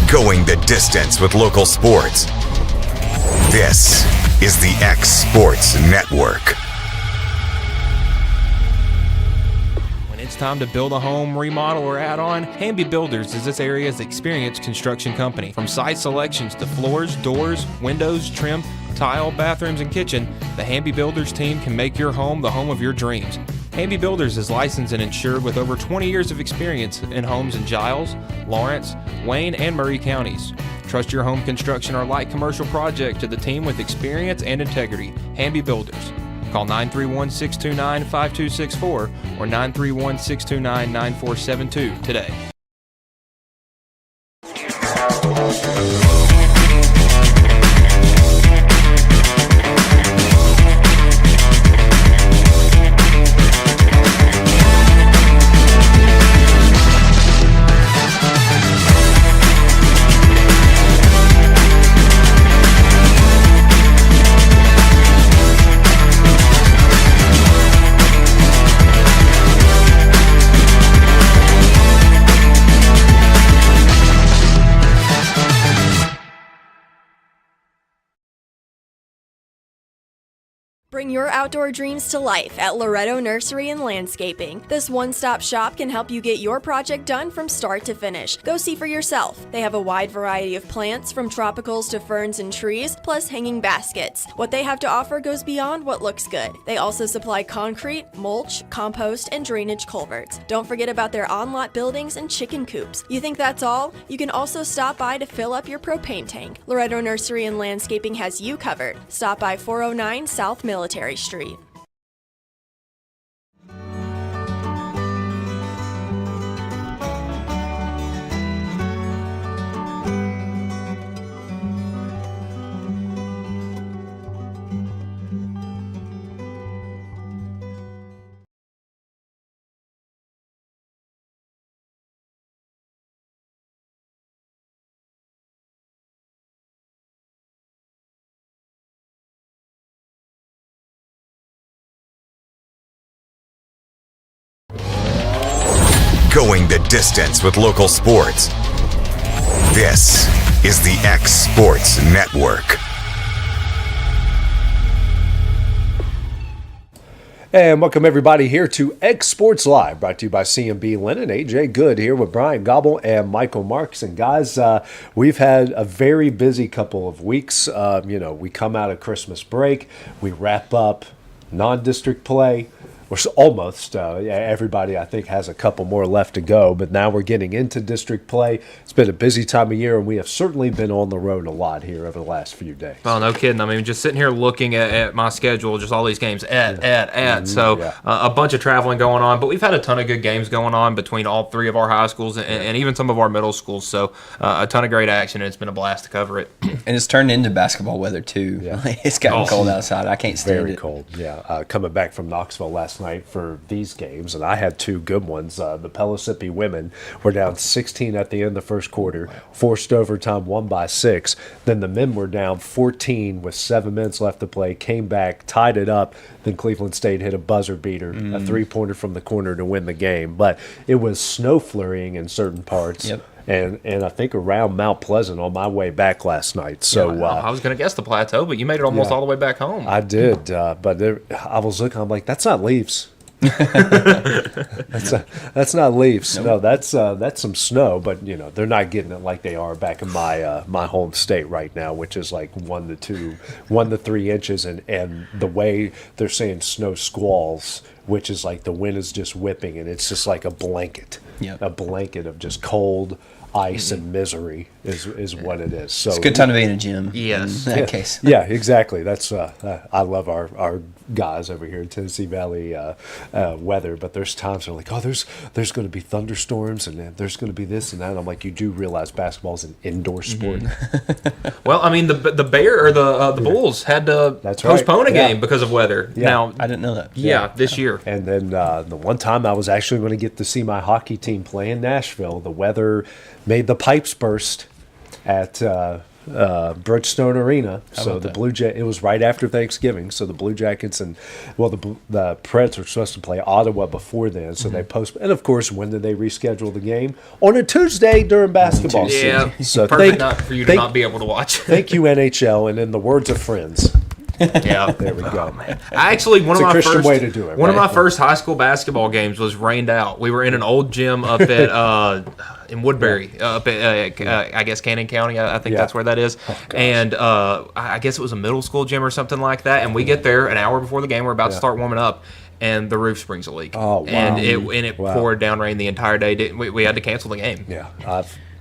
Going the distance with local sports. This is the X Sports Network. When it's time to build a home, remodel, or add on, Hamby Builders is this area's experienced construction company. From site selections to floors, doors, windows, trim, tile, bathrooms, and kitchen, the Hamby Builders team can make your home the home of your dreams. Hamby Builders is licensed and insured with over 20 years of experience in homes in Giles, Lawrence, Wayne, and Murray counties. Trust your home construction or light commercial project to the team with experience and integrity. Hamby Builders. Call 931-629-5264 or 931-629-9472 today. Bring your outdoor dreams to life at Loretto Nursery and Landscaping. This one-stop shop can help you get your project done from start to finish. Go see for yourself. They have a wide variety of plants, from tropicals to ferns and trees, plus hanging baskets. What they have to offer goes beyond what looks good. They also supply concrete, mulch, compost, and drainage culverts. Don't forget about their on-lot buildings and chicken coops. You think that's all? You can also stop by to fill up your propane tank. Loretto Nursery and Landscaping has you covered. Stop by 409 South Military Street. Going the distance with local sports. This is the X Sports Network. And welcome everybody here to X Sports Live, brought to you by CMB Linen. AJ Good here with Bryant, Gobble, and Michael Marks. And guys, we've had a very busy couple of weeks. We come out of Christmas break, we wrap up non-district play. We're almost, everybody I think has a couple more left to go, but now we're getting into district play. It's been a busy time of year, and we have certainly been on the road a lot here over the last few days. Well, no kidding. I mean, just sitting here looking at my schedule, just all these games, So a bunch of traveling going on, but we've had a ton of good games going on between all three of our high schools and even some of our middle schools. So a ton of great action, and it's been a blast to cover it. And it's turned into basketball weather, too. Yeah. It's gotten cold outside. I can't stand it. Very cold, yeah. Coming back from Knoxville last night for these games, and I had two good ones. The Pellissippi women were down 16 at the end of the first quarter, forced overtime, won by 6. Then the men were down 14 with 7 minutes left to play, came back, tied it up. Then Cleveland State hit a buzzer beater, a three-pointer from the corner to win the game. But it was snow flurrying in certain parts. Yep. And I think around Mount Pleasant on my way back last night. So I was going to guess the Plateau, but you made it almost all the way back home. I did, but I was looking. I'm like, that's not leaves. that's not leaves. Nope. No, that's some snow. But they're not getting it like they are back in my home state right now, which is like 1 to 3 inches, and the way they're saying snow squalls, which is like the wind is just whipping, and it's just like a blanket, a blanket of just cold ice and misery is what it is. So it's a good time to be in a gym. Yes, in that case. Yeah, exactly. That's I love our guys over here in Tennessee Valley weather, but there's times they're like, there's going to be thunderstorms and there's going to be this and that. And I'm like, you do realize basketball is an indoor sport. Well, I mean, the Bear or the Bulls had to postpone a game because of weather. Yeah. Now I didn't know that. This year. And then the one time I was actually going to get to see my hockey team play in Nashville, the weather made the pipes burst at Bridgestone Arena. So the Blue Jackets, it was right after Thanksgiving. So the Blue Jackets and, the Preds were supposed to play Ottawa before then. So they postponed. And of course, when did they reschedule the game? On a Tuesday during basketball season. So perfect not for you to not be able to watch. Thank you, NHL. And in the words of Friends. Yeah, there we go. I actually one it's of a my Christian first way to do it. One of my first high school basketball games was rained out. We were in an old gym up at in Woodbury, up at I guess Cannon County. I think that's where that is. And I guess it was a middle school gym or something like that. And we get there an hour before the game. We're about to start warming up. And the roof springs a leak. Oh, wow. And it poured down rain the entire day. We had to cancel the game.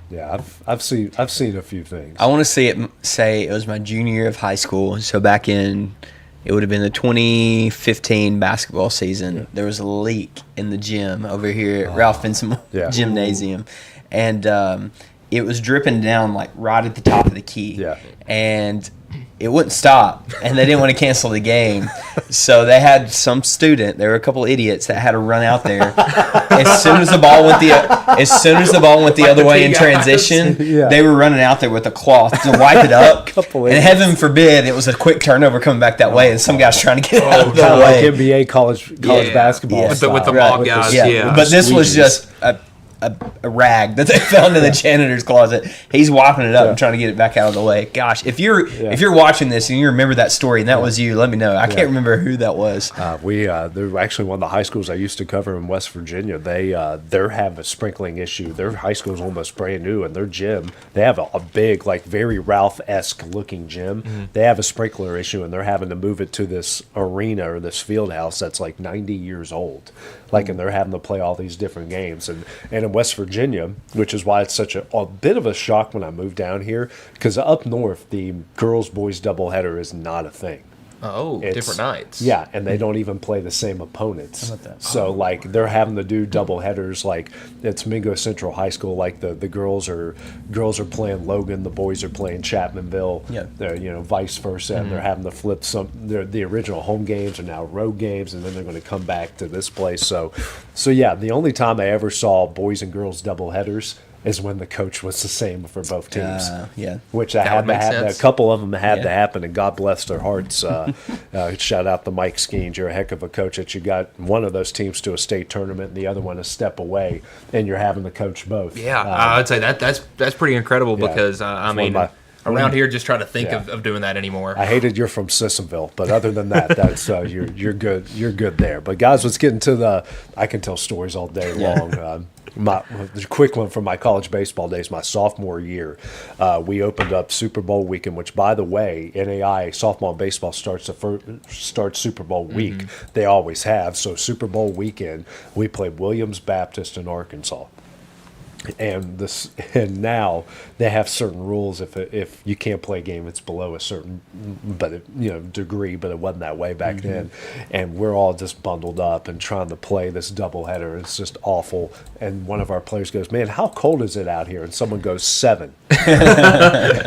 Yeah, I've seen a few things. I want to say it was my junior year of high school. So back in, it would have been the 2015 basketball season. Yeah. There was a leak in the gym over here at Ralph Finson Gymnasium, and it was dripping down like right at the top of the key. Yeah, and it wouldn't stop, and they didn't want to cancel the game. So they had some student, there were a couple idiots that had to run out there. As soon as the ball went the other way in transition, they were running out there with a cloth to wipe it up. And heaven forbid it was a quick turnover coming back that way, and some guy's trying to get out of the way. Like NBA college basketball with the mob guys. But this was just a rag that they found in the janitor's closet. He's wiping it up and trying to get it back out of the way. Gosh, if you're watching this and you remember that story and that was you, let me know. I can't remember who that was. They're actually one of the high schools I used to cover in West Virginia. They have a sprinkling issue. Their high school is almost brand new, and their gym, they have a big, like very Ralph-esque looking gym. Mm-hmm. They have a sprinkler issue, and they're having to move it to this arena or this field house that's like 90 years old. And they're having to play all these different games. And in West Virginia, which is why it's such a bit of a shock when I moved down here, because up north, the girls-boys doubleheader is not a thing. Oh, different nights. Yeah, and they don't even play the same opponents. How about that? So, they're having to do double headers. Like, it's Mingo Central High School. Like, the girls are playing Logan, the boys are playing Chapmanville. Yeah. Vice versa. Mm-hmm. And they're having to flip the original home games are now road games, and then they're going to come back to this place. So yeah, the only time I ever saw boys and girls double headers is when the coach was the same for both teams. Which that had to happen. A couple of them had to happen, and God bless their hearts. Shout out to Mike Skeens. You're a heck of a coach that you got one of those teams to a state tournament and the other one a step away, and you're having to coach both. Yeah, I would say that's pretty incredible because, around here, just try to think of doing that anymore. I hated you're from Sissonville, but other than that, that's you're good. You're good there. But guys, let's get into I can tell stories all day long. The quick one from my college baseball days, my sophomore year, we opened up Super Bowl weekend, which, by the way, NAI softball baseball starts Super Bowl week. Mm-hmm. They always have. So Super Bowl weekend, we played Williams Baptist in Arkansas. And now they have certain rules. If you can't play a game, it's below a certain degree. But it wasn't that way back then. And we're all just bundled up and trying to play this doubleheader. It's just awful. And one of our players goes, "Man, how cold is it out here?" And someone goes, 7.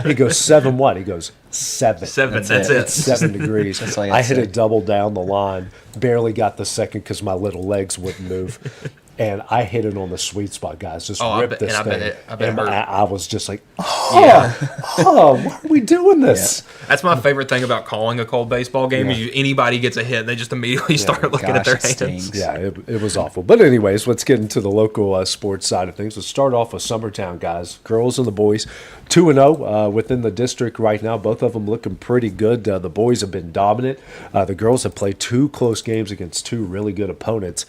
He goes, 7 what? He goes, 7. 7. That's it. It's 7 degrees. I hit it double down the line. Barely got the second because my little legs wouldn't move. And I hit it on the sweet spot, guys. Just ripped this thing. I was just like, why are we doing this? Yeah. That's my favorite thing about calling a cold baseball game is anybody gets a hit, and they just immediately start looking at their hands. Yeah, it was awful. But anyways, let's get into the local sports side of things. Let's start off with Summertown, guys. Girls and the boys, 2-0 within the district right now. Both of them looking pretty good. The boys have been dominant. The girls have played 2 close games against 2 really good opponents.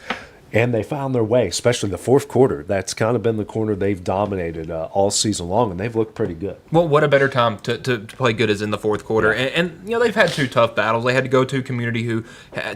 And they found their way, especially the fourth quarter. That's kind of been the corner they've dominated all season long, and they've looked pretty good. Well, what a better time to play good as in the fourth quarter. Yeah. And they've had 2 tough battles. They had to go to Community, who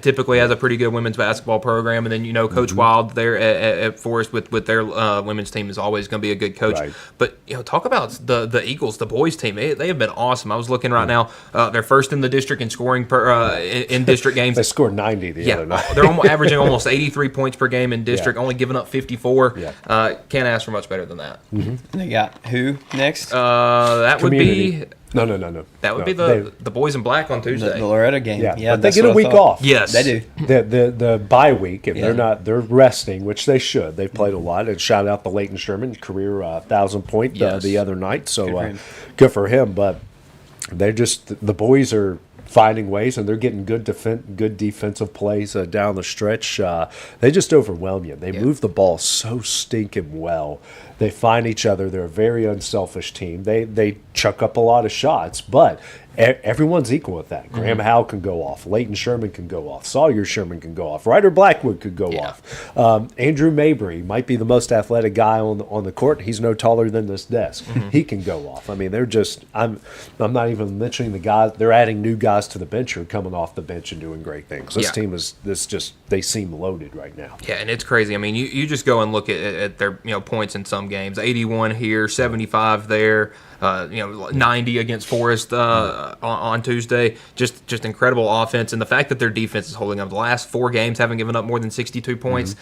typically has a pretty good women's basketball program. And then, Coach Wild there at Forest with their women's team is always going to be a good coach. Right. But, talk about the Eagles, the boys team. They have been awesome. I was looking right now. They're first in the district in scoring in district games. They scored 90 the other night. They're averaging almost 83 points per per game in district, only giving up 54. Yeah. Can't ask for much better than that. And they got who next? That Community. would be No. that would be the boys in black on the Tuesday. Loretto game. Yeah, but they that's get a what I week thought. off. Yes, They do. The bye week, and Yeah. they're resting, which they should. They've played a lot. And shout out to Leighton Sherman, career 1,000-point Yes. the other night. So Good for him. good for him. But they're just the boys are finding ways, and they're getting good defensive plays down the stretch. They just overwhelm you. They move the ball so stinking well. They find each other. They're a very unselfish team. They chuck up a lot of shots, but everyone's equal with that. Graham Howe can go off. Leighton Sherman can go off. Sawyer Sherman can go off. Ryder Blackwood could go off. Andrew Mabry might be the most athletic guy on the court. He's no taller than this desk. He can go off. I mean, they're just. I'm not even mentioning the guys. They're adding new guys to the bench who are coming off the bench and doing great things. This team is they seem loaded right now. Yeah, and it's crazy. I mean, you just go and look at their points in some games. 81 here, 75 there. 90 against Forest on Tuesday. Just incredible offense, and the fact that their defense is holding up. The last 4 games haven't given up more than 62 points.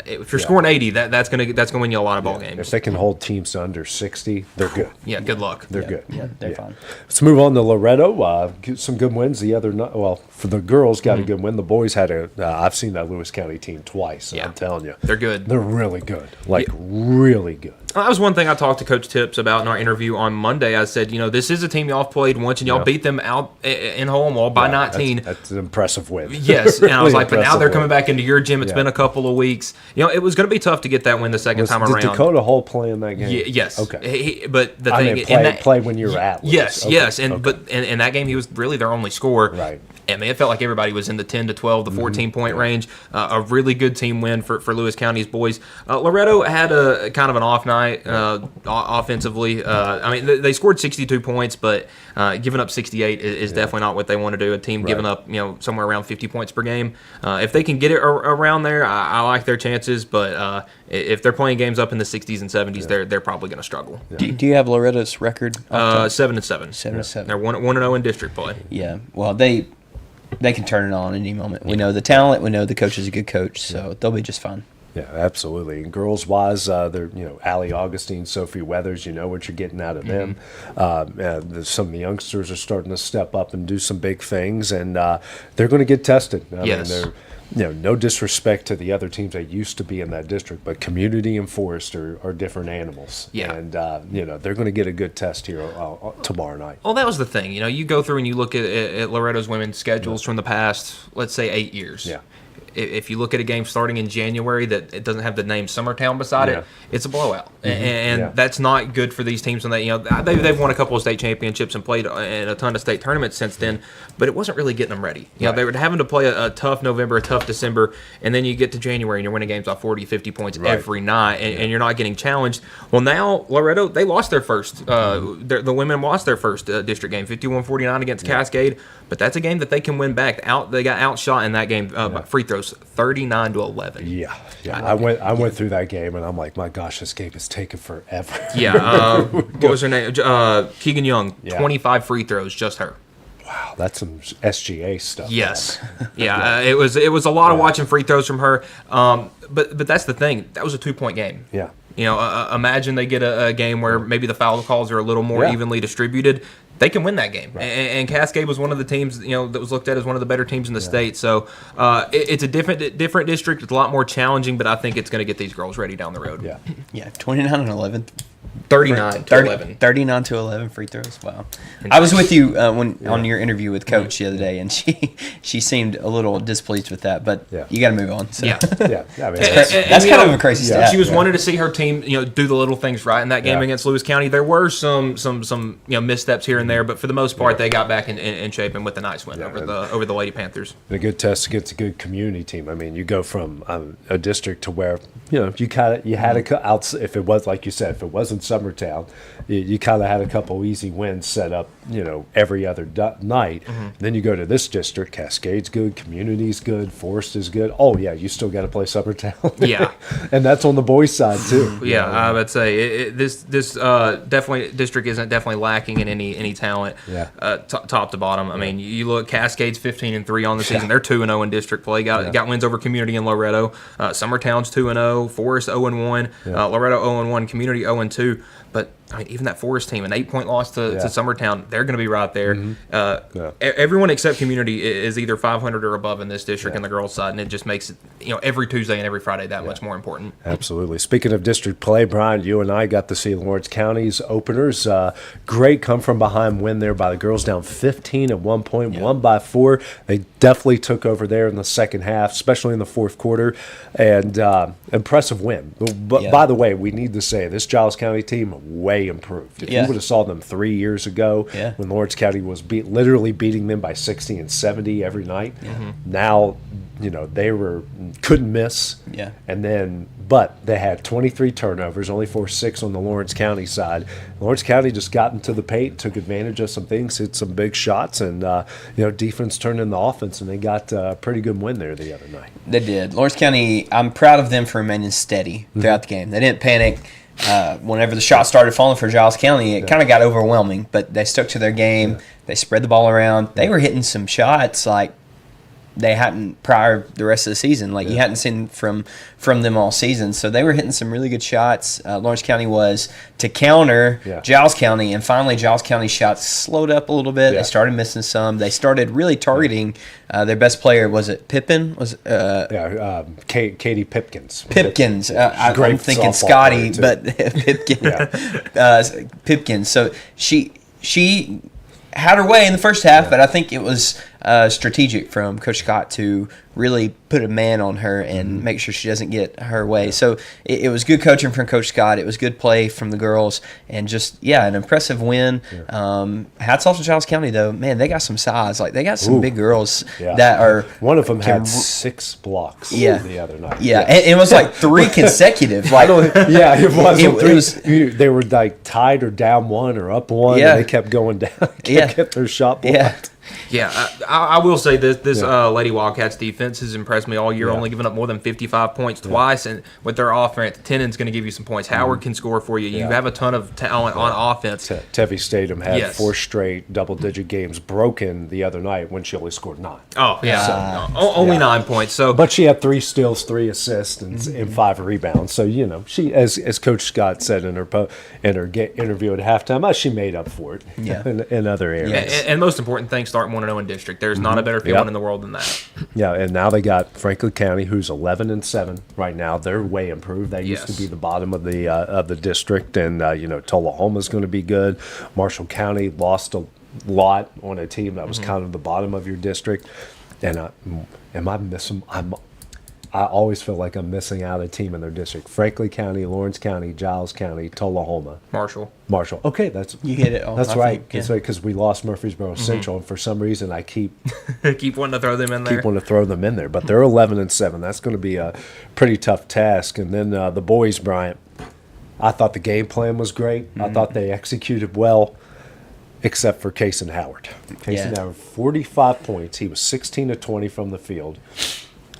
If you're scoring 80, that's gonna win you a lot of ball games. If they can hold teams to under 60, they're good. Yeah, good luck. They're good. Yeah, they're fine. Let's move on to Loretto. Some good wins the other night. Well, for the girls, got a good win. The boys had I've seen that Lewis County team twice, and I'm telling you. They're good. They're really good. Really good. That was one thing I talked to Coach Tips about in our interview on Monday. I said, this is a team y'all have played once, and y'all beat them out in Holmwell by 19. That's an impressive win. Yes, and I was like, but now they're coming win. back into your gym. It's been a couple of weeks. It was going to be tough to get that win the second time around. Did Dakota Hall play in that game? Yes. Okay. But the thing, play when you're at. Lewis. Yes, Okay. yes, but in that game he was really their only scorer. Right. I mean, it felt like everybody was in the 10 to 12, the 14-point range. A really good team win for Lewis County's boys. Loretto had a kind of an off night offensively. I mean, they scored 62 points, but giving up 68 is definitely not what they want to do. A team giving up somewhere around 50 points per game. If they can get it around there, I like their chances. But if they're playing games up in the 60s and 70s, they're probably going to struggle. Do you have Loretta's record? 7-7. 7-7. They're 1-0 in district play. Yeah. Well, they can turn it on any moment. We know the talent. We know the coach is a good coach, so they'll be just fine. Yeah, absolutely. And girls-wise, they're Allie Augustine, Sophie Weathers. You know what you're getting out of them. Some of the youngsters are starting to step up and do some big things, and they're going to get tested. I mean, they're no disrespect to the other teams that used to be in that district, but Community and Forest are different animals. Yeah. And they're going to get a good test here tomorrow night. Well, that was the thing. You go through and you look at Loretto's women's schedules from the past, let's say, 8 years. Yeah. If you look at a game starting in January that it doesn't have the name Summertown beside it, it's a blowout, and that's not good for these teams. When they've won a couple of state championships and played in a ton of state tournaments since then, but it wasn't really getting them ready. They were having to play a tough November, a tough December, and then you get to January and you're winning games by 40, 50 points every night, and you're not getting challenged. Well, now Loretto, they lost their first. The women lost their first district game, 51-49 against Cascade, but that's a game that they can win back. They got outshot in that game by free throws. 39-11. Yeah. I went through that game and I'm like, my gosh, this game is taking forever. Yeah. What was her name? Keegan Young. 25 free throws, just her. Wow, that's some SGA stuff. Yes. Yeah. It was a lot of watching free throws from her. But that's the thing. That was a 2-point game. Yeah. Imagine they get a game where maybe the foul calls are a little more evenly distributed. They can win that game. Right. And Cascade was one of the teams, that was looked at as one of the better teams in the state. So it's a different district. It's a lot more challenging, but I think it's going to get these girls ready down the road. Yeah. Yeah, 29-11. 39-11 to 11 free throws. Wow. I was with you on your interview with Coach the other day, and she seemed a little displeased with that, but you got to move on. So. Yeah. Yeah. I mean, that's kind of a crazy stat. She was wanting to see her team, do the little things right in that game against Lewis County. There were some missteps here and there, but for the most part, they got back in shape and with a nice win over the Lady Panthers. A good test against a good community team. I mean, you go from a district to where you had if it was like you said, if it wasn't Summertown. You kind of had a couple easy wins set up, every other night. Then you go to this district. Cascade's good, Community's good, Forest is good. Oh yeah, you still got to play Summertown. Yeah, and that's on the boys' side too. Yeah, I would say this definitely district isn't definitely lacking in any talent. Yeah. Top to bottom. I mean, you look Cascade's 15-3 on the season. They're 2-0 in district play. Got wins over Community and Loretto. Summertown's 2-0. Forest 0-1. Loretto 0-1. Community 0-2. But I mean, even that Forest team, an 8-point loss to Summertown, they're going to be right there. Everyone except Community is either 500 or above in this district in the girls' side, and it just makes it, every Tuesday and every Friday that much more important. Absolutely. Speaking of district play, Brian, you and I got to see Lawrence County's openers. Great come from behind win there by the girls, down 15 at one point, won by 4. They definitely took over there in the second half, especially in the fourth quarter, and impressive win. But by the way, we need to say this Giles County team way improved. If you would have saw them 3 years ago when Lawrence County was literally beating them by 60 and 70 every night, now they couldn't miss. But they had 23 turnovers, only forced 6 on the Lawrence County side. Lawrence County just got into the paint, took advantage of some things, hit some big shots, and defense turned into offense, and they got a pretty good win there the other night. They did. Lawrence County, I'm proud of them for remaining steady throughout the game. They didn't panic. Whenever the shots started falling for Giles County, it kind of got overwhelming, but they stuck to their game. They spread the ball around. They were hitting some shots like they hadn't prior the rest of the season. Like you hadn't seen from them all season. So they were hitting some really good shots. Lawrence County was to counter Giles County, and finally Giles County's shots slowed up a little bit. They started missing some. They started really targeting their best player. Was it Pippin? Katie Pipkins. Pipkins. I'm thinking Scotty, but Pipkin. Pipkins. So she had her way in the first half, but I think it was strategic from Coach Scott to really put a man on her and make sure she doesn't get her way. So it was good coaching from Coach Scott. It was good play from the girls, and just an impressive win. Hats off to Giles County though. Man, they got some size. Like they got some big girls that are. One of them had 6 blocks. The other night. And it was like 3 consecutive. Like it was. They were like tied or down 1 or up 1, and they kept going down. Kept their shot blocked. I will say this Lady Wildcats defense has impressed me all year, only giving up more than 55 points twice, and with their offense, Tennant's going to give you some points. Howard can score for you. You have a ton of talent on offense. Tevi Statham had 4 straight double-digit games broken the other night when she only scored 9. Oh, yeah. Only 9 points. So, but she had 3 steals, 3 assists, and 5 rebounds. So, she, as Coach Scott said in her interview at halftime, she made up for it in other areas. And most important thing, starting 1-0 in district. There's not a better feeling in the world than that. And now they got Franklin County, who's 11-7 right now. They're way improved. They used to be the bottom of the district, and Tullahoma's going to be good. Marshall County lost a lot on a team that was kind of the bottom of your district. And am I missing? I always feel like I'm missing out a team in their district. Franklin County, Lawrence County, Giles County, Tullahoma. Marshall. Okay, that's you hit it. That's right. That's right, because we lost Murfreesboro Central, and for some reason I keep wanting to throw them in there. Keep wanting to throw them in there, but they're 11-7. That's going to be a pretty tough task. And then the boys, Bryant. I thought the game plan was great. I thought they executed well, except for Cason Howard. Cason Howard, 45 points. He was 16 of 20 from the field.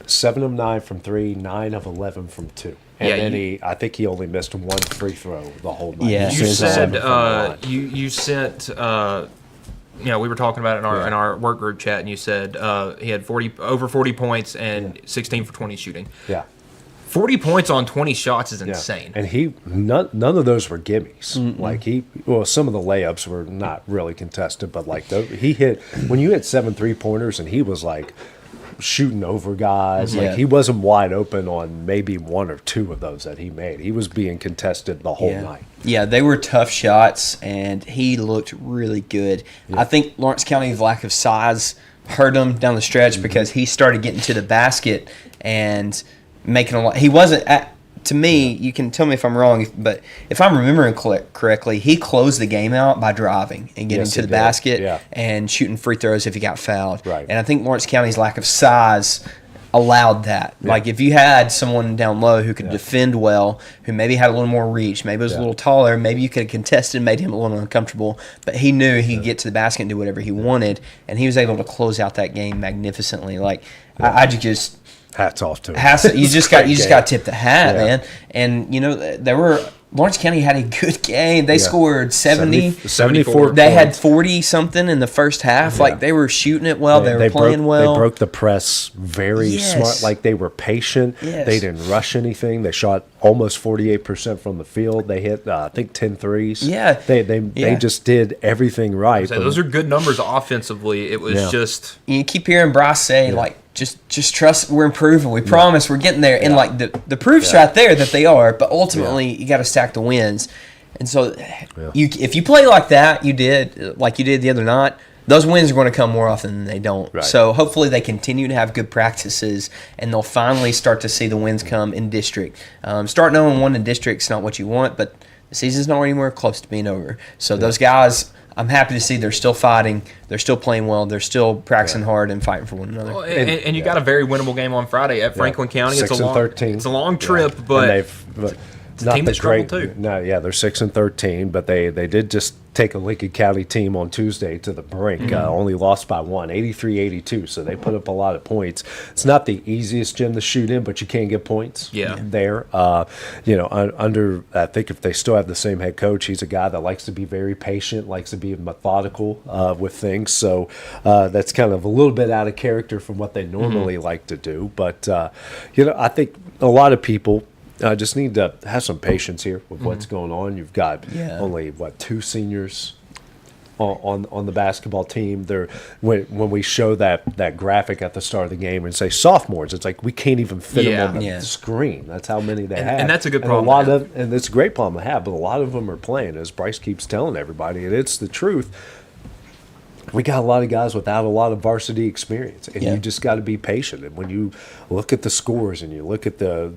7 of 9 from 3, 9 of 11 from 2. And then I think he only missed 1 free throw the whole night. Yeah. You said you sent we were talking about it in our work group chat, and you said he had over 40 points and 16 for 20 shooting. Yeah. 40 points on 20 shots is insane. And none of those were gimmies. Like some of the layups were not really contested, but like he hit, when you hit 7 3-pointers and he was like shooting over guys. Like he wasn't wide open on maybe 1 or 2 of those that he made. He was being contested the whole night. Yeah, they were tough shots, and he looked really good. I think Lawrence County's lack of size hurt him down the stretch because he started getting to the basket and making a lot. He wasn't to me, you can tell me if I'm wrong, but if I'm remembering correctly, he closed the game out by driving and getting to the basket and shooting free throws if he got fouled. Right. And I think Lawrence County's lack of size allowed that. Like if you had someone down low who could defend well, who maybe had a little more reach, maybe was a little taller, maybe you could have contested, made him a little uncomfortable, but he knew he could get to the basket and do whatever he wanted, and he was able to close out that game magnificently. Like I just hats off to him. You just got to tip the hat, man. And Lawrence County had a good game. They scored 74. They had 40-something in the first half. Like, they were shooting it well. They were playing well. They broke the press very smart. Like, they were patient. Yes. They didn't rush anything. They shot almost 48% from the field. They hit, I think, 10 threes. Yeah. They just did everything right. So those are good numbers offensively. It was just... You keep hearing Bryce say, like, just trust we're improving. We promise we're getting there. And, like, the proof's right there that they are. But ultimately, you got to stack the wins. And so if you play like that, you did the other night, those wins are going to come more often than they don't. Right. So hopefully they continue to have good practices, and they'll finally start to see the wins come in district. Start 0-1 in district's not what you want, but the season's not anywhere close to being over. So those guys, I'm happy to see they're still fighting, they're still playing well, they're still practicing hard and fighting for one another. Well, and you got a very winnable game on Friday at Franklin County. 6-13. It's a long trip, but it's not team the that's troubled great. too. No, they're 6-13, but they did just take a Lincoln County team on Tuesday to the brink. Only lost by 1, 83-82. So they put up a lot of points. It's not the easiest gym to shoot in, but you can get points. There. I think if they still have the same head coach, he's a guy that likes to be very patient, likes to be methodical with things. So that's kind of a little bit out of character from what they normally like to do. But I think a lot of people just need to have some patience here with what's going on. You've got only 2 seniors on the basketball team. When we show that graphic at the start of the game and say sophomores, it's like we can't even fit them on the screen. That's how many they have, and that's a good problem. And it's a great problem to have. But a lot of them are playing, as Bryce keeps telling everybody, and it's the truth. We got a lot of guys without a lot of varsity experience, and you just got to be patient. And when you look at the scores and you look at the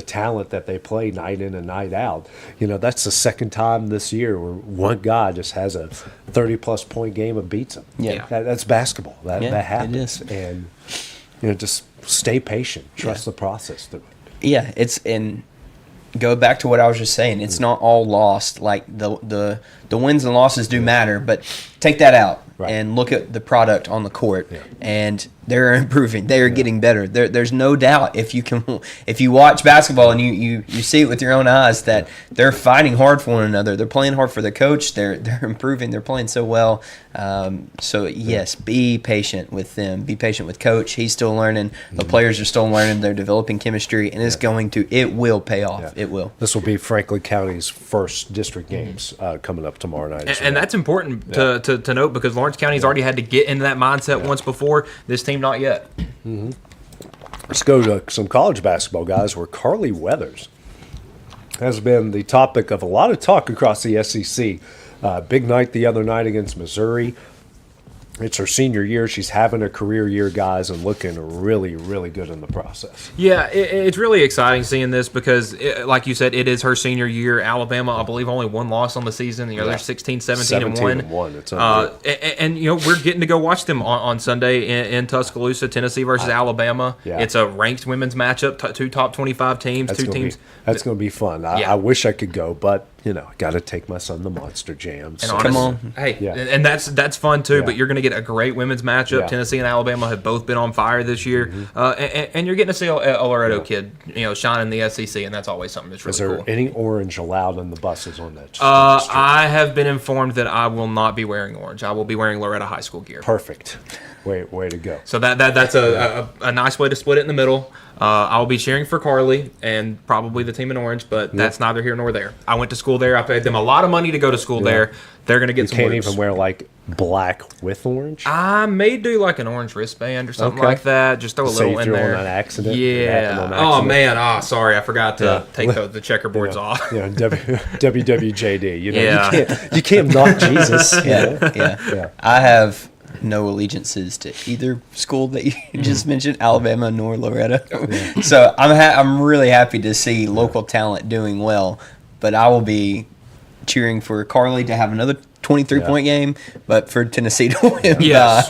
talent that they play night in and night out, that's the second time this year where one guy just has a 30-plus point game and beats them. That's basketball. That happens. It is. And just stay patient. Trust the process through it. Yeah, and go back to what I was just saying. It's not all lost. Like the wins and losses do matter, but take that out. Right. And look at the product on the court, and they're improving. They are getting better. There's no doubt if you watch basketball and you see it with your own eyes that they're fighting hard for one another. They're playing hard for the coach. They're improving. They're playing so well. So yes, be patient with them. Be patient with coach. He's still learning. The players are still learning. They're developing chemistry, and it will pay off. Yeah. It will. This will be Franklin County's first district games coming up tomorrow night. And that's important to note, because Lawrence County's already had to get into that mindset once before. This team not yet. Let's go to some college basketball, guys, where Carly Weathers has been the topic of a lot of talk across the SEC. Big night the other night against Missouri. It's her senior year. She's having a career year, guys, and looking really, really good in the process. Yeah, it's really exciting seeing this because, like you said, it is her senior year. Alabama, I believe, only 1 loss on the season. They're 16, 17 and 1. It's and we're getting to go watch them on Sunday in Tuscaloosa, Tennessee versus Alabama. Yeah. It's a ranked women's matchup, 2 top 25 teams, That's two gonna teams. That's going to be fun. I wish I could go, but got to take my son to Monster Jams. And come on, and that's fun too. Yeah. But you're going to get a great women's matchup. Yeah. Tennessee and Alabama have both been on fire this year, and you're getting to see a Loretto kid, shine in the SEC, and that's always something that's really Is there cool. any orange allowed on the buses on that? I have been informed that I will not be wearing orange. I will be wearing Loretto High School gear. Perfect. Way to go. So that's a nice way to split it in the middle. I'll be cheering for Carly and probably the team in orange, but that's neither here nor there. I went to school there. I paid them a lot of money to go to school there. They're going to get some can't loops. even wear like black with orange? I may do like an orange wristband or something like that. Just throw a little in there. On accident. Oh man, sorry, I forgot to take the checkerboards off. WWJD. You can't knock Jesus. Yeah. I have no allegiances to either school that you just mentioned, Alabama nor Loretto. So I'm really happy to see local talent doing well, but I will be cheering for Carly to have another 23-point game, but for Tennessee to win. Yes.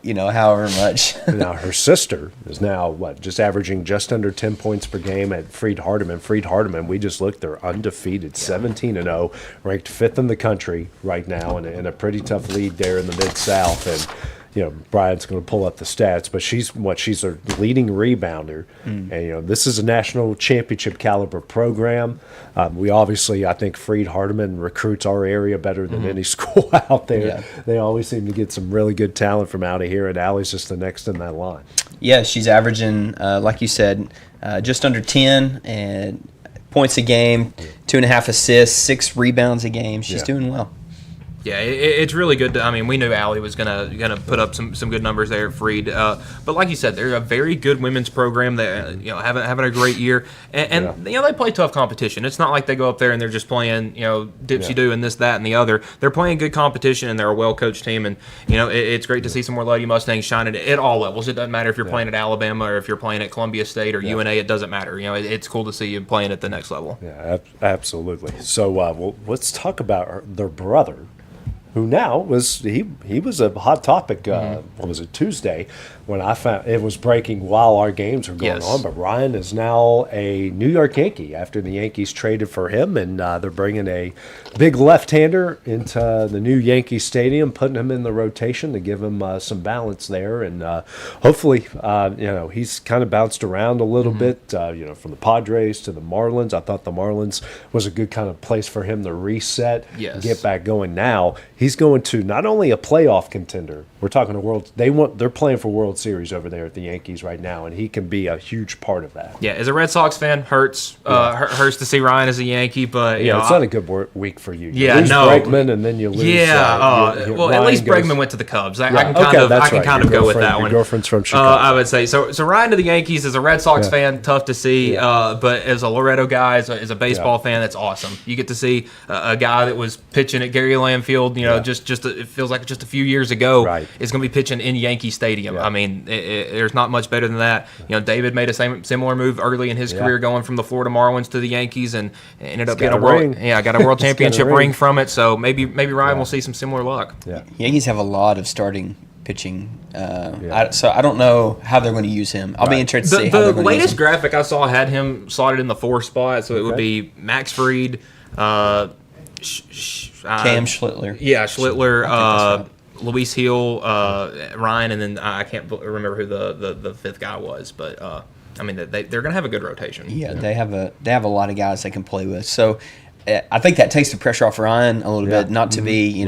however much. Now her sister is now just averaging just under 10 points per game at Freed Hardeman. Freed Hardeman, we just looked, they're undefeated, 17-0, ranked 5th in the country right now, in a pretty tough lead there in the Mid-South. And Bryant's going to pull up the stats, but she's a leading rebounder. And, this is a national championship caliber program. We obviously, I think Freed Hardeman recruits our area better than any school out there. Yeah. They always seem to get some really good talent from out of here, and Allie's just the next in that line. Yeah, she's averaging, like you said, just under 10 and points a game, 2.5 assists, 6 rebounds a game. She's doing well. Yeah, it's really good. We knew Allie was gonna put up some good numbers there at Freed, but like you said, they're a very good women's program that having a great year, and they play tough competition. It's not like they go up there and they're just playing dipsy do and this, that, and the other. They're playing good competition, and they're a well coached team. And it's great to see some more Lady Mustangs shining at all levels. It doesn't matter if you're playing at Alabama or if you're playing at Columbia State or UNA. It doesn't matter. It's cool to see you playing at the next level. Yeah, absolutely. So let's talk about their brother, who now was he was a hot topic. What was it, Tuesday, when I found it was breaking while our games were going on. But Ryan is now a New York Yankee after the Yankees traded for him, and they're bringing a big left-hander into the new Yankee Stadium, putting him in the rotation to give him some balance there, and hopefully, he's kind of bounced around a little bit, from the Padres to the Marlins. I thought the Marlins was a good kind of place for him to reset, get back going. Now he's going to not only a playoff contender. We're talking they're playing for World Series over there at the Yankees right now, and he can be a huge part of that. Yeah, as a Red Sox fan, hurts to see Ryan as a Yankee, but it's not a good week for you. You lose Bregman, and then you lose. Well, at least Bregman went to the Cubs. I can kind of go with that one. Your girlfriend's from Chicago. I would say so. Ryan to the Yankees as a Red Sox fan, tough to see. But as a Loretto guy, as a baseball fan, that's awesome. You get to see a guy that was pitching at Gary Lamb Field. It feels like just a few years ago, is going to be pitching in Yankee Stadium. There's not much better than that. David made a similar move early in his career, going from the Florida Marlins to the Yankees, and ended up getting got a world championship ring from it. So maybe Ryan will see some similar luck. Yankees have a lot of starting pitching, so I don't know how they're going to use him. I'll be interested to see how they're going to use him. The latest graphic I saw had him slotted in the 4th spot, so it would be Max Fried, Cam Schlittler. Yeah, Schlittler, Luis Hill, Ryan, and then I can't remember who the 5th guy was, but they're going to have a good rotation. Yeah, they have a lot of guys they can play with. So I think that takes the pressure off Ryan a little bit, not to be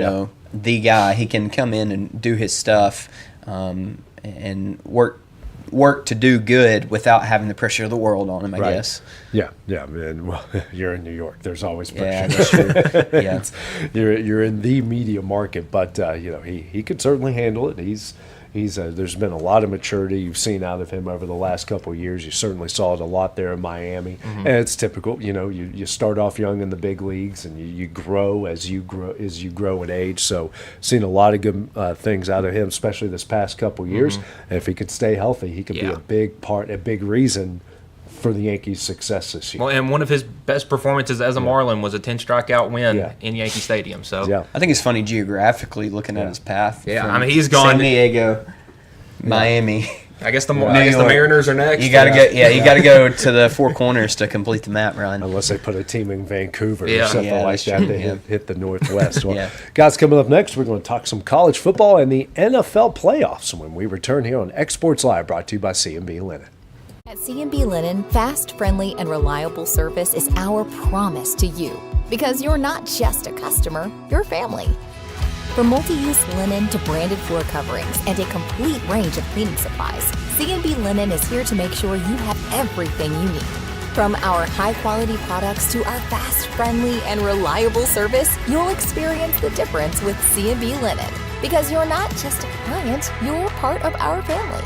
the guy. He can come in and do his stuff and work to do good without having the pressure of the world on him, I guess. Yeah. And you're in New York. There's always pressure. Yeah, that's true. Yeah, you're in the media market, but he could certainly handle it. He's there's been a lot of maturity you've seen out of him over the last couple of years. You certainly saw it a lot there in Miami, and it's typical. You start off young in the big leagues, and you grow as you grow in age. So, seen a lot of good things out of him, especially this past couple of years. And if he could stay healthy, he could be a big reason for the Yankees' success this year. Well, and one of his best performances as a Marlin was a 10 strikeout win in Yankee Stadium. So I think it's funny geographically looking at his path. Yeah, he's gone San Diego, Miami. I guess the Mariners are next. You got to You got to go to the Four Corners to complete the map, Ryan. Unless they put a team in Vancouver or Yeah. something Yeah, like that's that true. to hit the Northwest. Well, guys, coming up next, we're going to talk some college football and the NFL playoffs when we return here on Exports Live, brought to you by C&B Linen. At C&B Linen, fast, friendly, and reliable service is our promise to you. Because you're not just a customer, you're family. From multi-use linen to branded floor coverings and a complete range of cleaning supplies, C&B Linen is here to make sure you have everything you need. From our high-quality products to our fast, friendly, and reliable service, you'll experience the difference with C&B Linen. Because you're not just a client, you're part of our family.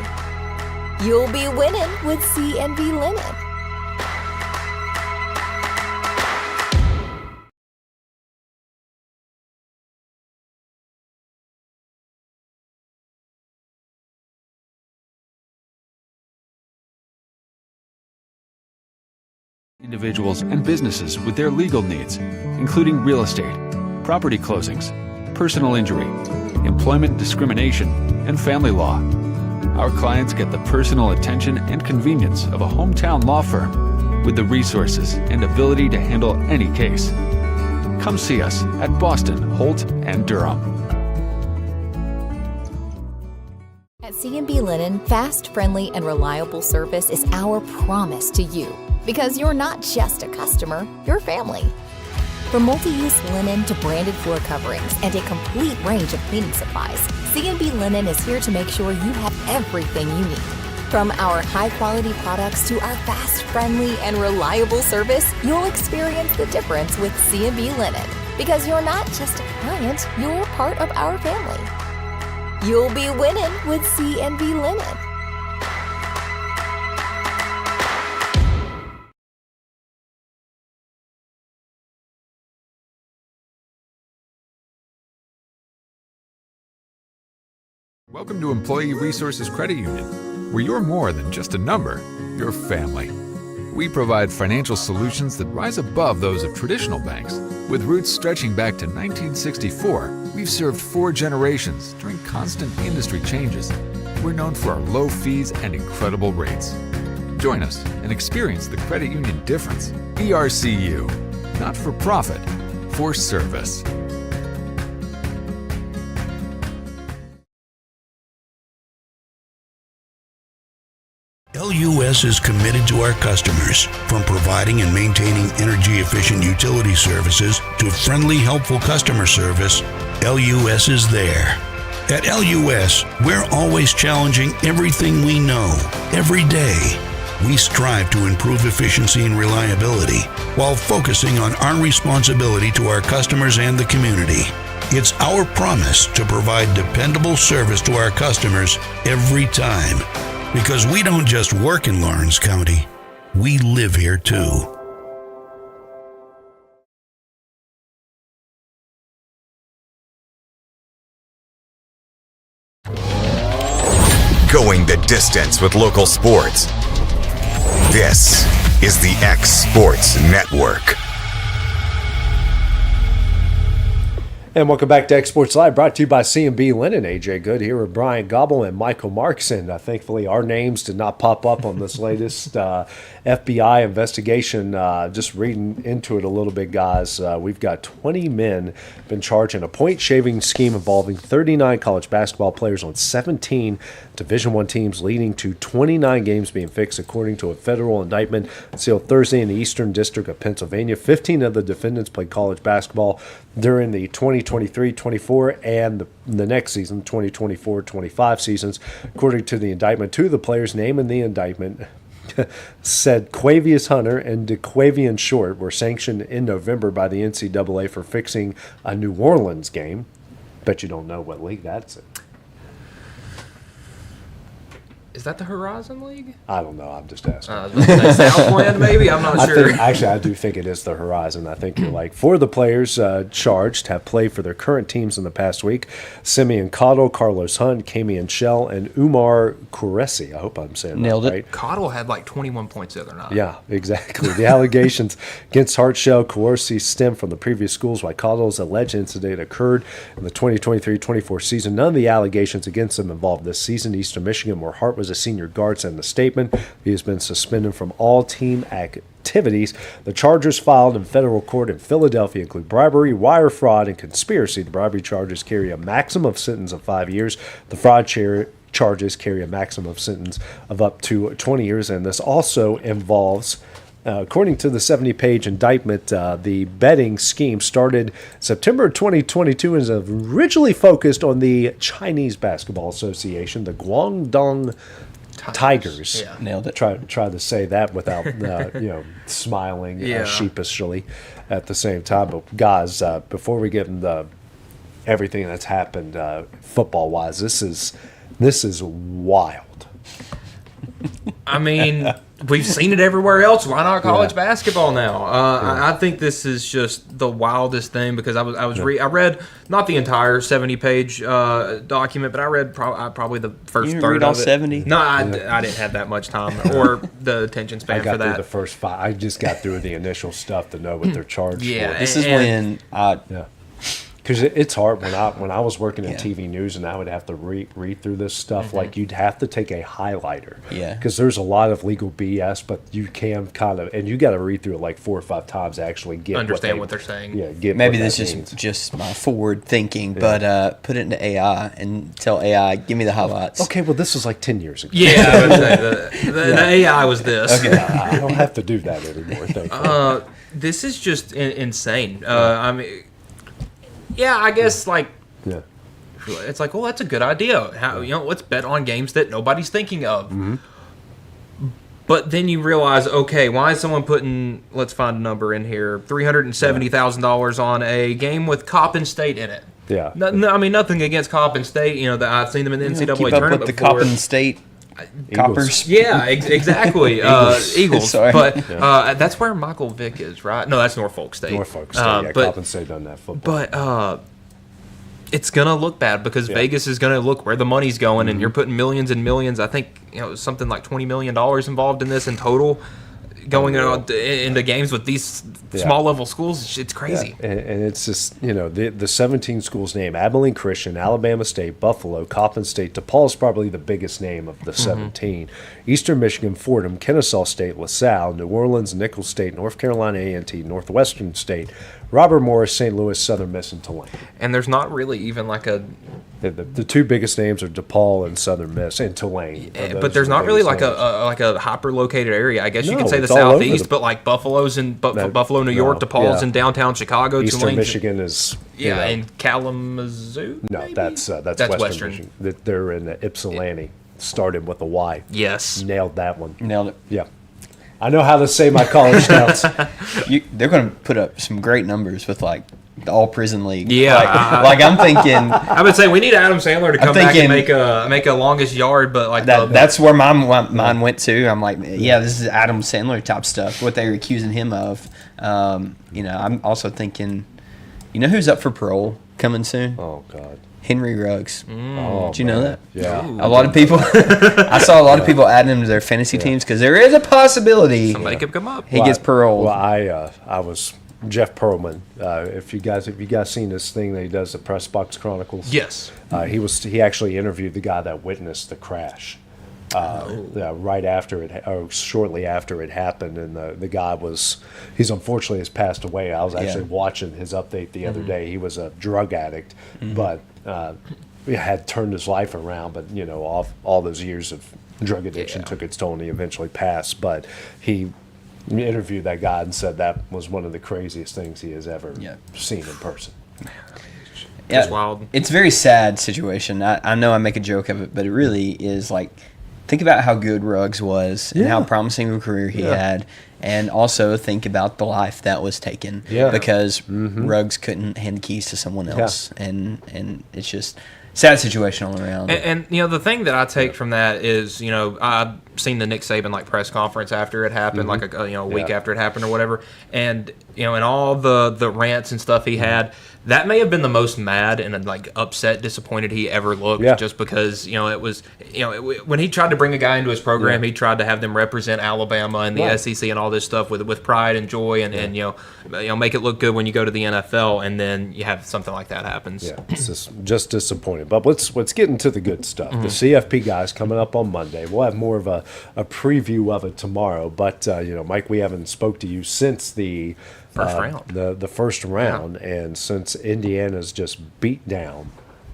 You'll be winning with C&B Linen. Individuals and businesses with their legal needs, including real estate, property closings, personal injury, employment discrimination, and family law. Our clients get the personal attention and convenience of a hometown law firm with the resources and ability to handle any case. Come see us at Boston, Holt, and Durham. At C&B Linen, fast, friendly, and reliable service is our promise to you. Because you're not just a customer, you're family. From multi-use linen to branded floor coverings and a complete range of cleaning supplies, C&B Linen is here to make sure you have everything you need. From our high-quality products to our fast, friendly, and reliable service, you'll experience the difference with C&B Linen. Because you're not just a client, you're part of our family. You'll be winning with C&B Linen. Welcome to Employee Resources Credit Union, where you're more than just a number, you're family. We provide financial solutions that rise above those of traditional banks. With roots stretching back to 1964, we've served 4 generations during constant industry changes. We're known for our low fees and incredible rates. Join us and experience the credit union difference. ERCU, not for profit, for service. LUS is committed to our customers, from providing and maintaining energy-efficient utility services to friendly, helpful customer service. LUS is there. At LUS, we're always challenging everything we know, every day. We strive to improve efficiency and reliability while focusing on our responsibility to our customers and the community. It's our promise to provide dependable service to our customers every time. Because we don't just work in Lawrence County, we live here too. Going the distance with local sports. This is the X Sports Network. And welcome back to X Sports Live, brought to you by C&B Linen. AJ Good here with Bryant Gobble and Michael Markson. Thankfully, our names did not pop up on this latest FBI investigation. Just reading into it a little bit, guys. We've got 20 men been charged in a point-shaving scheme involving 39 college basketball players on 17 Division I teams, leading to 29 games being fixed, according to a federal indictment sealed Thursday in the Eastern District of Pennsylvania. 15 of the defendants played college basketball during the 2023-24 and the next season, 2024-25 seasons. According to the indictment, 2 of the players named in the indictment said Quavius Hunter and DeQuavian Short were sanctioned in November by the NCAA for fixing a New Orleans game. Bet you don't know what league that's in. Is that the Horizon League? I don't know. I'm just asking. Southland, maybe? I'm not sure. I do think it is the Horizon. I think you're like 4 of the players charged have played for their current teams in the past week. Simeon Cottle, Carlos Hunt, Camion Shell, and Umar Qureshi. I hope I'm saying Nailed that it. right. Cottle had like 21 points the other night. Yeah, exactly. The allegations against Hartshell Qureshi stem from the previous schools, while Cottle's alleged incident occurred in the 2023-24 season. None of the allegations against him involved this season. Eastern Michigan, where Hart was a senior guard, said in the statement he has been suspended from all team activities. The charges filed in federal court in Philadelphia include bribery, wire fraud, and conspiracy. The bribery charges carry a maximum sentence of 5 years. The fraud charges carry a maximum sentence of up to 20 years, and this also involves according to the 70-page indictment, the betting scheme started September 2022 and is originally focused on the Chinese Basketball Association, the Guangdong Tigers. Yeah. Nailed it. Try to say that without smiling sheepishly at the same time. But guys, before we get into everything that's happened football-wise, this is wild. I mean, we've seen it everywhere else. Why not college basketball now? I think this is just the wildest thing because I read not the entire 70-page document, but I read probably the first third read all of it. 70? No, I didn't have that much time or the attention span I got for that. through the first 5. I just got through the initial stuff to know what they're charged Yeah, for. This is when Because it's hard when I was working in TV news and I would have to read through this stuff. Like you'd have to take a highlighter. Yeah. Because there's a lot of legal BS, but you can kind of, and you got to read through it like 4 or 5 times to actually get Understand what they're saying. Yeah. Get Maybe what this that is means. just my forward thinking, but put it into AI and tell AI, give me the highlights. Okay, well, this was like 10 years ago. Yeah, I would say the AI was this. Okay. I don't have to do that anymore. Thankfully. This is just insane. I mean, yeah, I guess like Yeah. it's like, well, that's a good idea. How let's bet on games that nobody's thinking of. Mm-hmm. But then you realize, okay, why is someone putting? Let's find a number in here: $370,000 on a game with Coppin State in it. Yeah. No, I mean nothing against Coppin State. That I've seen them in the NCAA Keep up tournament with the before. Coppin State Coppers. Yeah, exactly. Eagles. Sorry. But that's where Michael Vick is, right? No, that's Norfolk State. Norfolk State. Yeah, but, Coppin State done that football. But it's gonna look bad because Vegas is gonna look where the money's going, and you're putting millions and millions. I think something like $20 million involved in this in total, going into games with these small level schools. It's crazy. Yeah. And it's just, the 17 schools name: Abilene Christian, Alabama State, Buffalo, Coppin State. DePaul's probably the biggest name of the 17. Eastern Michigan, Fordham, Kennesaw State, LaSalle, New Orleans, Nicholls State, North Carolina A&T, Northwestern State, Robert Morris, St. Louis, Southern Miss, and Tulane. And there's not really even like a... The 2 biggest names are DePaul and Southern Miss and Tulane. But there's not really like a hyper located area. I guess you could say the it's all over southeast, but like Buffalo's in Buffalo, New York. No, DePaul's in downtown Chicago. Eastern Tulane's Michigan is in Kalamazoo. No, maybe? that's Western Michigan. They're in Ypsilanti. Started with a Y. Yes, Nailed that one. Nailed it. Yeah. I know how to say my college towns. They're going to put up some great numbers with like the All Prison League. Yeah, like I'm thinking. I would say we need Adam Sandler to come back and make a longest yard, but like that's where my mind went to. I'm like, yeah, this is Adam Sandler type stuff. What they were accusing him of. I'm also thinking, who's up for parole coming soon? Oh God. Henry Ruggs. Oh, Did you know that? Yeah. A lot of people. I saw a lot of people adding him to their fantasy teams because there is a possibility somebody could come up. he gets paroled. Well, I was Jeff Pearlman. If you guys seen this thing that he does, the Press Box Chronicles? Yes. He actually interviewed the guy that witnessed the crash. Right after it, or shortly after it happened, and the guy he's unfortunately has passed away. I was actually watching his update the other day. He was a drug addict, but had turned his life around. But all those years of drug addiction took its toll, and he eventually passed. But he interviewed that guy and said that was one of the craziest things he has ever seen in person. Yeah, wild. It's a very sad situation. I know I make a joke of it, but it really is like, think about how good Ruggs was and how promising a career he had, and also think about the life that was taken because Ruggs couldn't hand the keys to someone else, and it's just sad situation all around. And the thing that I take from that is, I've seen the Nick Saban press conference after it happened, like a week after it happened or whatever, and and all the rants and stuff he had. That may have been the most mad and upset, disappointed he ever looked, just because it was when he tried to bring a guy into his program, he tried to have them represent Alabama and the SEC and all this stuff with pride and joy and make it look good when you go to the NFL, and then you have something like that happens. Yeah, it's just disappointing. But let's get into the good stuff. The CFP guys coming up on Monday. We'll have more of a preview of it tomorrow. But Mike, we haven't spoke to you since the first round. The first round, and since Indiana's just beat down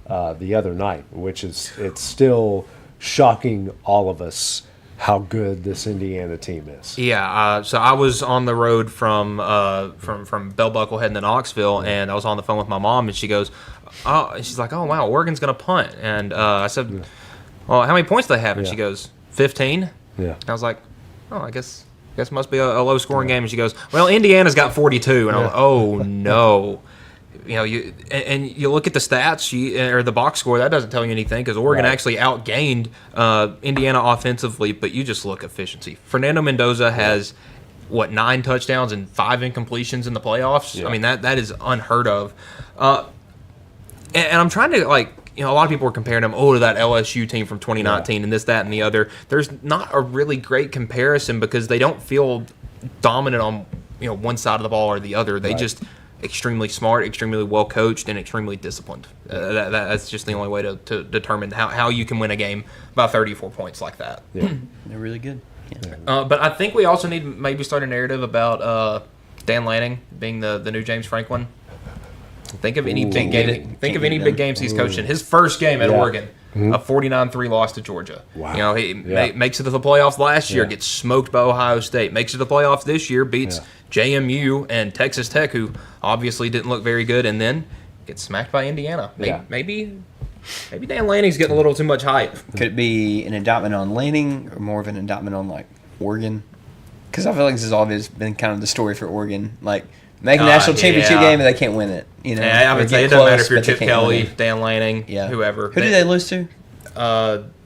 the other night, which it's still shocking all of us how good this Indiana team is. Yeah, so I was on the road from Bell Buckle heading to Knoxville, and I was on the phone with my mom, and she goes, "Oh," and she's like, "Oh wow, Oregon's gonna punt," and I said, "Well, how many points do they have?" And she goes, 15. Yeah, and I was like, "Oh, I guess it must be a low scoring game." And she goes, "Well, Indiana's got 42," and I was like, "Oh no." You look at the stats or the box score, that doesn't tell you anything because Oregon actually outgained Indiana offensively, but you just look efficiency. Fernando Mendoza has 9 touchdowns and 5 incompletions in the playoffs. I mean that is unheard of. And I'm trying to a lot of people were comparing him to that LSU team from 2019 and this, that, and the other. There's not a really great comparison because they don't feel dominant on one side of the ball or the other. They just extremely smart, extremely well coached, and extremely disciplined. That's just the only way to determine how you can win a game by 34 points like that. Yeah. They're really good. Yeah. But I think we also need to maybe start a narrative about Dan Lanning being the new James Franklin. Think of any big game. Think of any big games he's coached in. His first game at Oregon, a 49-3 loss to Georgia. Wow. You know, he makes it to the playoffs last year, gets smoked by Ohio State. Makes it to the playoffs this year, beats JMU and Texas Tech, who obviously didn't look very good, and then gets smacked by Indiana. Maybe Dan Lanning's getting a little too much hype. Could it be an indictment on Lanning or more of an indictment on like Oregon? Because I feel like this has always been kind of the story for Oregon, like make a national championship game and they can't win it. You know, I would say it doesn't matter if you're Chip Kelly, Dan Lanning, whoever. Who did they lose to?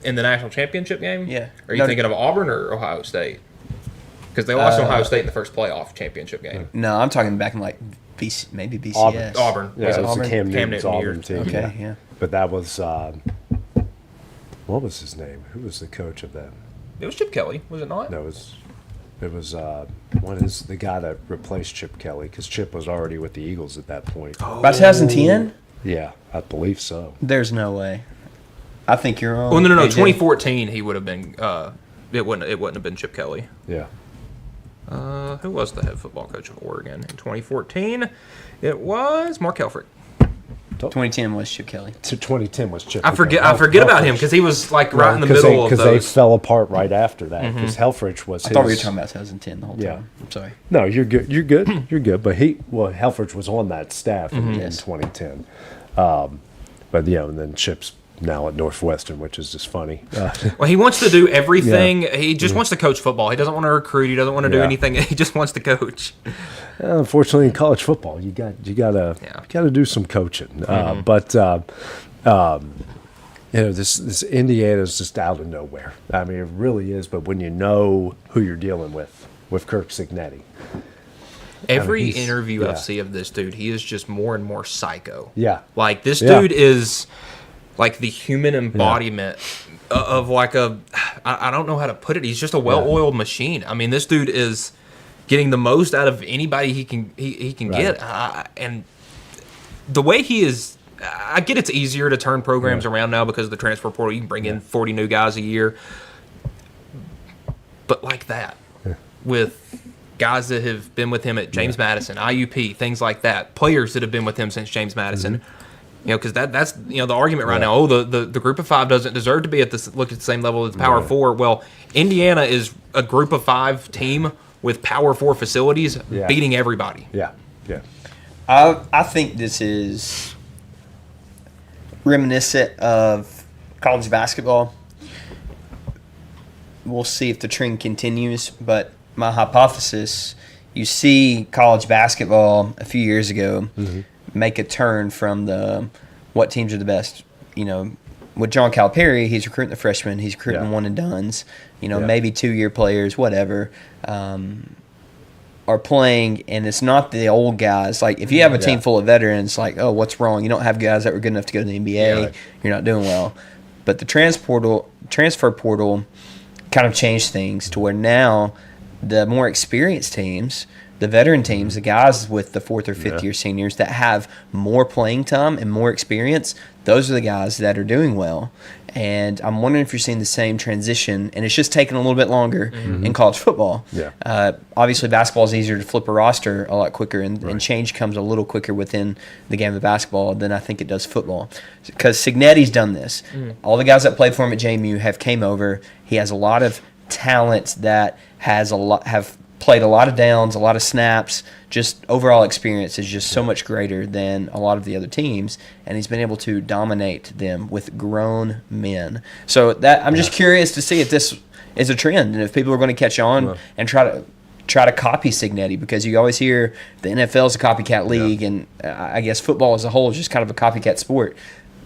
In the national championship game? Yeah. Are you thinking of Auburn or Ohio State? Because they lost to Ohio State in the first playoff championship game. No, I'm talking back in like maybe BCS. Auburn. Yeah, it was Auburn? the Cam Cam Newton's Newton Auburn year. team. Okay, yeah. But that was what was his name? Who was the coach of that? It was Chip Kelly, was it not? No, it was what is the guy that replaced Chip Kelly? Because Chip was already with the Eagles at that point. By 2010? Yeah, I believe so. There's no way. I think you're wrong. Oh, no. AJ. 2014, he would have been. It wouldn't have been Chip Kelly. Yeah. Who was the head football coach of Oregon in 2014? It was Mark Helfrich. 2010 was Chip Kelly. To 2010 was Chip. I forget about him because he was like right in the middle of those. Because they fell apart right after that. Because Helfrich was. I thought we were talking about 2010 the whole time. Yeah. I'm sorry. No, you're good. You're good. You're good. But Helfrich was on that staff in Yes. 2010. But and then Chip's now at Northwestern, which is just funny. Well, he wants to do everything. He just wants to coach football. He doesn't want to recruit. He doesn't want to do anything. He just wants to coach. Unfortunately, in college football, you gotta do some coaching. This Indiana's just out of nowhere. I mean, it really is. But when you know who you're dealing with Kirk Cignetti. Every interview I see of this dude, he is just more and more psycho. Yeah. Like, this dude is like the human embodiment of like I don't know how to put it. He's just a well-oiled machine. I mean, this dude is getting the most out of anybody he can get. And the way he is, I get it's easier to turn programs around now because of the transfer portal. You can bring in 40 new guys a year. But like that, with guys that have been with him at James Madison, IUP, things like that, players that have been with him since James Madison. Because that's the argument right now. Oh, the group of five doesn't deserve to be at the same level as Power Four. Well, Indiana is a group of five team with Power Four facilities beating everybody. Yeah. I think this is reminiscent of college basketball. We'll see if the trend continues, but my hypothesis, you see college basketball a few years ago make a turn from the what teams are the best. With John Calipari, he's recruiting the freshmen, he's recruiting one and dones, maybe 2-year players, whatever, are playing, and it's not the old guys. Like, if you have a team full of veterans, like, oh, what's wrong? You don't have guys that were good enough to go to the NBA. You're not doing well. But the transfer portal kind of changed things to where now the more experienced teams, the veteran teams, the guys with the 4th or 5th year seniors that have more playing time and more experience, those are the guys that are doing well. And I'm wondering if you're seeing the same transition, and it's just taking a little bit longer in college football. Yeah. Obviously, basketball is easier to flip a roster a lot quicker, and change comes a little quicker within the game of basketball than I think it does football. Because Cignetti's done this. All the guys that played for him at JMU have came over. He has a lot of talent that have played a lot of downs, a lot of snaps. Just overall experience is just so much greater than a lot of the other teams, and he's been able to dominate them with grown men. So that I'm just curious to see if this is a trend and if people are going to catch on and try to copy Cignetti, because you always hear the NFL is a copycat league, and I guess football as a whole is just kind of a copycat sport.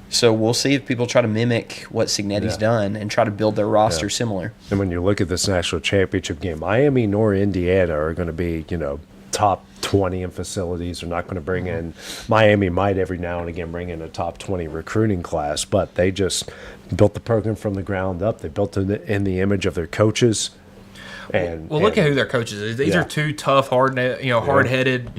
So we'll see if people try to mimic what Cignetti's done and try to build their roster similar. And when you look at this national championship game, Miami nor Indiana are going to be, top 20 in facilities. They're not going to bring in – Miami might every now and again bring in a top 20 recruiting class, but they just built the program from the ground up. They built it in the image of their coaches. Look at who their coaches is. These are two tough, hard-headed,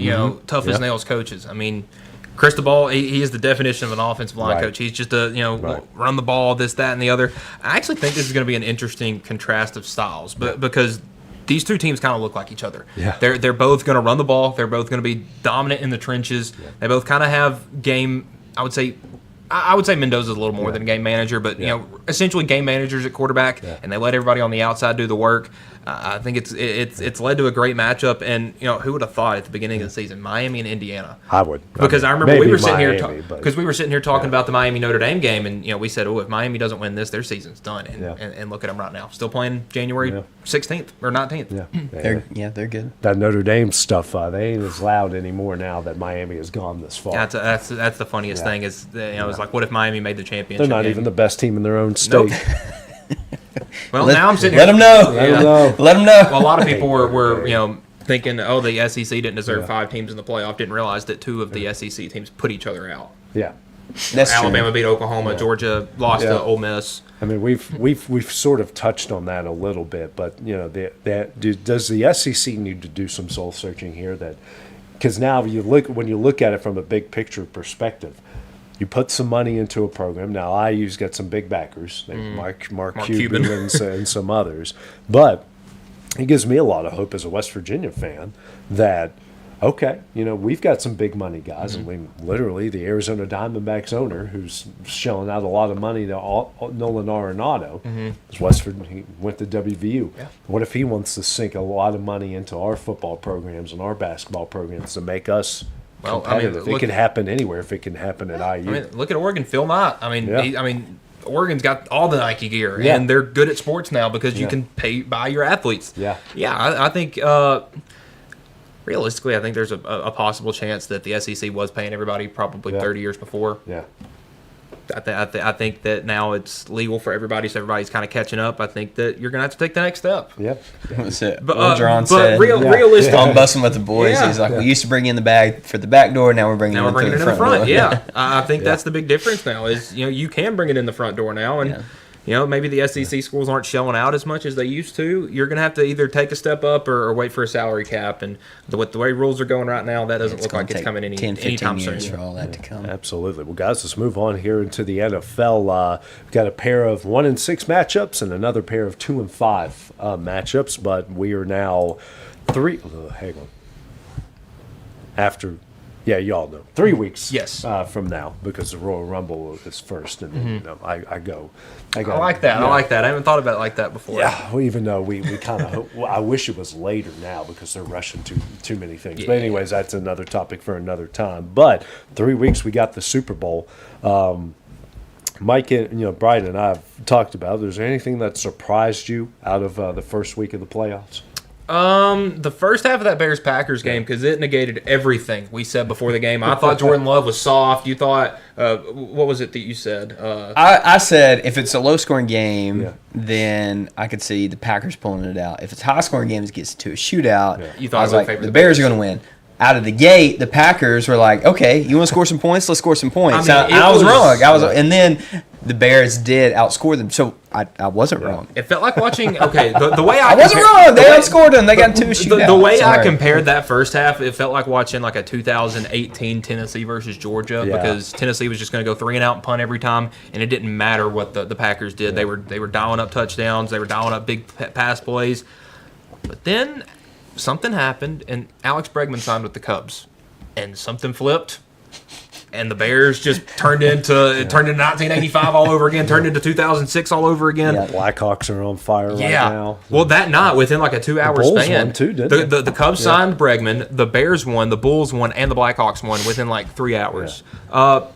tough as nails coaches. I mean, Cristobal, he is the definition of an offensive line coach. He's just run the ball, this, that, and the other. I actually think this is going to be an interesting contrast of styles, but because these two teams kind of look like each other. Yeah. They're both going to run the ball. They're both going to be dominant in the trenches. Yeah. They both kind of have game. I would say Mendoza's a little more than a game manager, but essentially game managers at quarterback, and they let everybody on the outside do the work. I think it's led to a great matchup, and who would have thought at the beginning of the season, Miami and Indiana? I would, because I remember we were sitting here talking about the Miami Notre Dame game, and we said, if Miami doesn't win this, their season's done. And look at them right now, still playing January 16th or 19th. Yeah, they're good. That Notre Dame stuff, they ain't as loud anymore now that Miami has gone this far. That's the funniest thing is it's like, what if Miami made the championship? They're not game? even the best team in their own state. Nope. Well, now I'm sitting here. Let them know. Let them know. Well, a lot of people were thinking, the SEC didn't deserve 5 teams in the playoff. Didn't realize that 2 of the SEC teams put each other out. Yeah. That's Alabama true. beat Oklahoma. Georgia lost to Ole Miss. I mean, we've sort of touched on that a little bit, but does the SEC need to do some soul searching here? Because now when you look at it from a big picture perspective. You put some money into a program. Now, IU's got some big backers, Mark Cuban and some others. But it gives me a lot of hope as a West Virginia fan that, we've got some big money guys. And literally, the Arizona Diamondbacks owner, who's shelling out a lot of money to Nolan Arenado, is West Virginia. He went to WVU. Yeah. What if he wants to sink a lot of money into our football programs and our basketball programs to make us competitive? It can happen anywhere if it can happen at IU. Look at Oregon, Phil Knight. Oregon's got all the Nike gear, and they're good at sports now because you can buy your athletes. I think realistically, I think there's a possible chance that the SEC was paying everybody probably 30 years before. Yeah. I think that now it's legal for everybody, so everybody's kind of catching up. I think that you're going to have to take the next step. Yep. That's it. But John said, realistically, I'm busting with the boys. He's like, we used to bring in the bag for the back door, now we're bringing it in the front door. Yeah, I think that's the big difference now is, you can bring it in the front door now, and maybe the SEC schools aren't shelling out as much as they used to. You're going to have to either take a step up or wait for a salary cap. And with the way rules are going right now, that doesn't look like it's coming anytime soon. For all that to come. Absolutely. Well, guys, let's move on here into the NFL. We've got a pair of 1-6 matchups and another pair of 2-5 matchups. But we are now hang on. After. Yeah, y'all know. 3 weeks from now because the Royal Rumble is first, and then, I go. I like that. I like that. I haven't thought about it like that before. Yeah, well, even though we kind of, I wish it was later now because they're rushing too many things. But anyways, that's another topic for another time. But 3 weeks, we got the Super Bowl. Mike and Bryant and I have talked about. Is there anything that surprised you out of the first week of the playoffs? The first half of that Bears-Packers game, because it negated everything we said before the game. I thought Jordan Love was soft. You thought, what was it that you said? I said if it's a low-scoring game, then I could see the Packers pulling it out. If it's a high-scoring game, it gets to a shootout. You thought I was like, the Bears are going to win. Out of the gate, the Packers were like, okay, you want to score some points? Let's score some points. I was wrong. And then the Bears did outscore them. So I wasn't wrong. It felt like watching, the way I wasn't wrong. They outscored them. They got 2 shootouts. The way I compared that first half, it felt like watching like a 2018 Tennessee versus Georgia because Tennessee was just going to go 3-and-out and punt every time, and it didn't matter what the Packers did. They were dialing up touchdowns. They were dialing up big pass plays. But then something happened, and Alex Bregman signed with the Cubs, and something flipped, and the Bears just turned into 1985 all over again, turned into 2006 all over again. Yeah, Blackhawks are on fire right now. Well, that night, within like a 2-hour span, Bulls won too, didn't they? The Cubs signed Bregman, the Bears won, the Bulls won, and the Blackhawks won within like 3 hours. Yeah.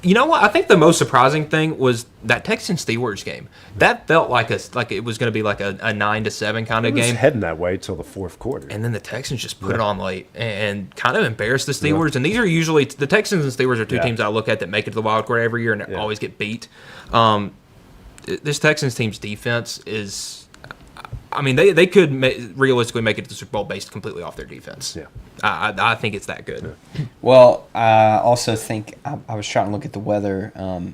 You know what? I think the most surprising thing was that Texans-Steelers game. That felt like it was going to be like a 9-7 kind of game. It was heading that way till the fourth quarter. And then the Texans just put it on late and kind of embarrassed the Steelers. And these are usually the Texans and Steelers are two teams I look at that make it to the wild card every year and always get beat. This Texans team's defense is. I mean, they could realistically make it to the Super Bowl based completely off their defense. Yeah. I think it's that good. Well, I also think I was trying to look at the weather.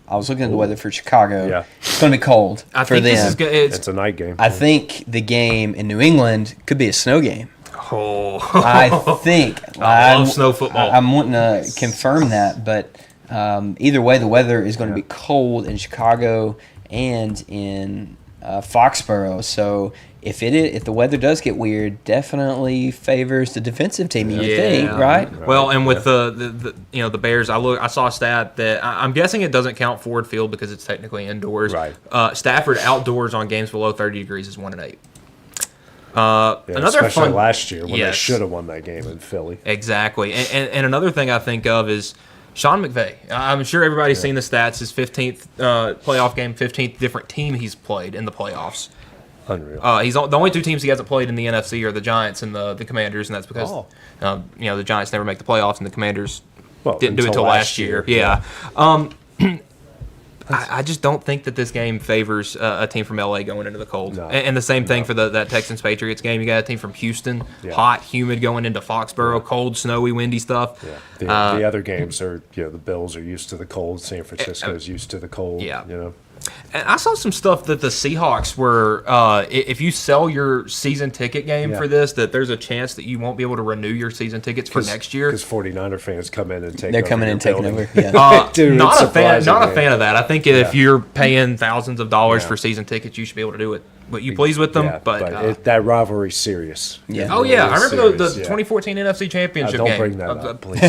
I was looking at the weather for Chicago. Yeah. It's going to be cold I for think them. this is good. It's a night game. I think the game in New England could be a snow game. Oh, I think. I love snow football. I'm wanting to confirm that, but either way, the weather is going to be cold in Chicago and in Foxborough. So if the weather does get weird, definitely favors the defensive team. You would think, right? Well, and with the the Bears, I saw a stat that I'm guessing it doesn't count Ford Field because it's technically indoors. Right. Stafford outdoors on games below 30 degrees is 1-8. Another especially fun last year when they Yes. should have won that game in Philly. Exactly. And another thing I think of is Sean McVay. I'm sure everybody's seen the stats. His 15th playoff game, 15th different team he's played in the playoffs. Unreal. He's the only two teams he hasn't played in the NFC are the Giants and the Commanders, and that's because the Giants never make the playoffs and the Commanders didn't do it until last year. Yeah. I just don't think that this game favors a team from LA going into the cold. No. And the same thing for that Texans-Patriots game. You got a team from Houston, hot, humid, going into Foxborough, cold, snowy, windy stuff. Yeah. The other games are, the Bills are used to the cold. San Francisco's used to the cold. Yeah. And I saw some stuff that the Seahawks were, if you sell your season ticket game for this, that there's a chance that you won't be able to renew your season tickets for next year. Because 49er fans come in and take They're over coming in your and taking building. over. Yeah. Dude, not it's a fan surprising, of that. I think if you're paying thousands of dollars for season tickets, you should be able to do it. What you please with them, Yeah, but that rivalry's serious. Yeah. oh yeah, I remember the Serious, 2014 NFC Championship Don't game. bring that up, please.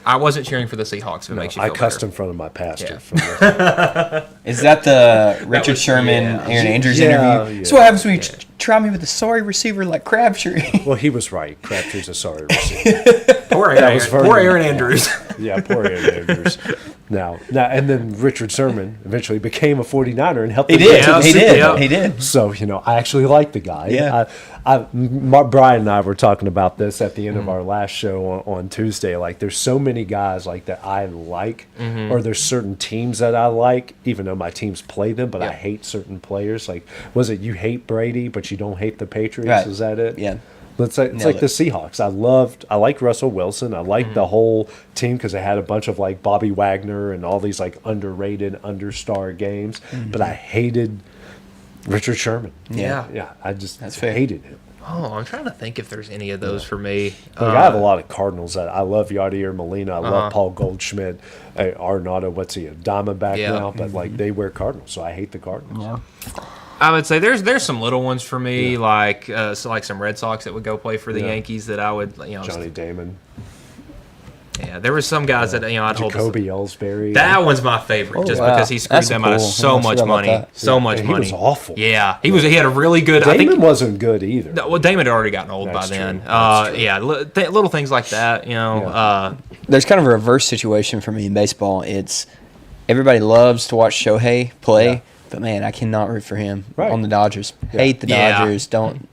I wasn't cheering for the Seahawks. If it makes you I feel cussed better. in front of my pastor. Yeah. For this. Is that the Richard Sherman, Aaron Andrews interview? Yeah. So what happens when you try me with a sorry receiver like Crabtree? Well, he was right. Crabtree's a sorry receiver. Poor Aaron Andrews. Yeah, poor Aaron Andrews. Now, and then Richard Sherman eventually became a 49er and helped He them did. get to the He Super did. Bowl. He did. So, I actually like the guy. Yeah. Brian and I were talking about this at the end of our last show on Tuesday. Like, there's so many guys like that I like, or there's certain teams that I like, even though my teams play them, but I hate certain players. Like, was it you hate Brady, but you don't hate the Patriots? Right. Is that it? Yeah. It's like the Seahawks. I like Russell Wilson. I like the whole team because they had a bunch of like Bobby Wagner and all these like underrated, understar games. But I hated Richard Sherman. Yeah. I just fair. hated him. Oh, I'm trying to think if there's any of those for me. Like, I have a lot of Cardinals that I love. Yadier Molina. I love Paul Goldschmidt. Arnaudo, what's he, a Diamondback now? But like they wear Cardinals, so I hate the Cardinals. Yeah. I would say there's some little ones for me, like some Red Sox that would go play for the Yankees that I would Johnny Damon. Yeah, there were some guys that I'd hold. Jacoby Ellsbury. That one's my favorite, just wow. because he screwed That's them out of cool. so I much forgot about money, that. so much and money. He was awful. Yeah, he had a really good. Damon I think wasn't good either. well, Damon had already gotten old That's by then. true. That's true. Yeah, little things like that. There's kind of a reverse situation for me in baseball. It's everybody loves to watch Shohei play, but man, I cannot root for him on the Dodgers. Hate the Dodgers. Don't.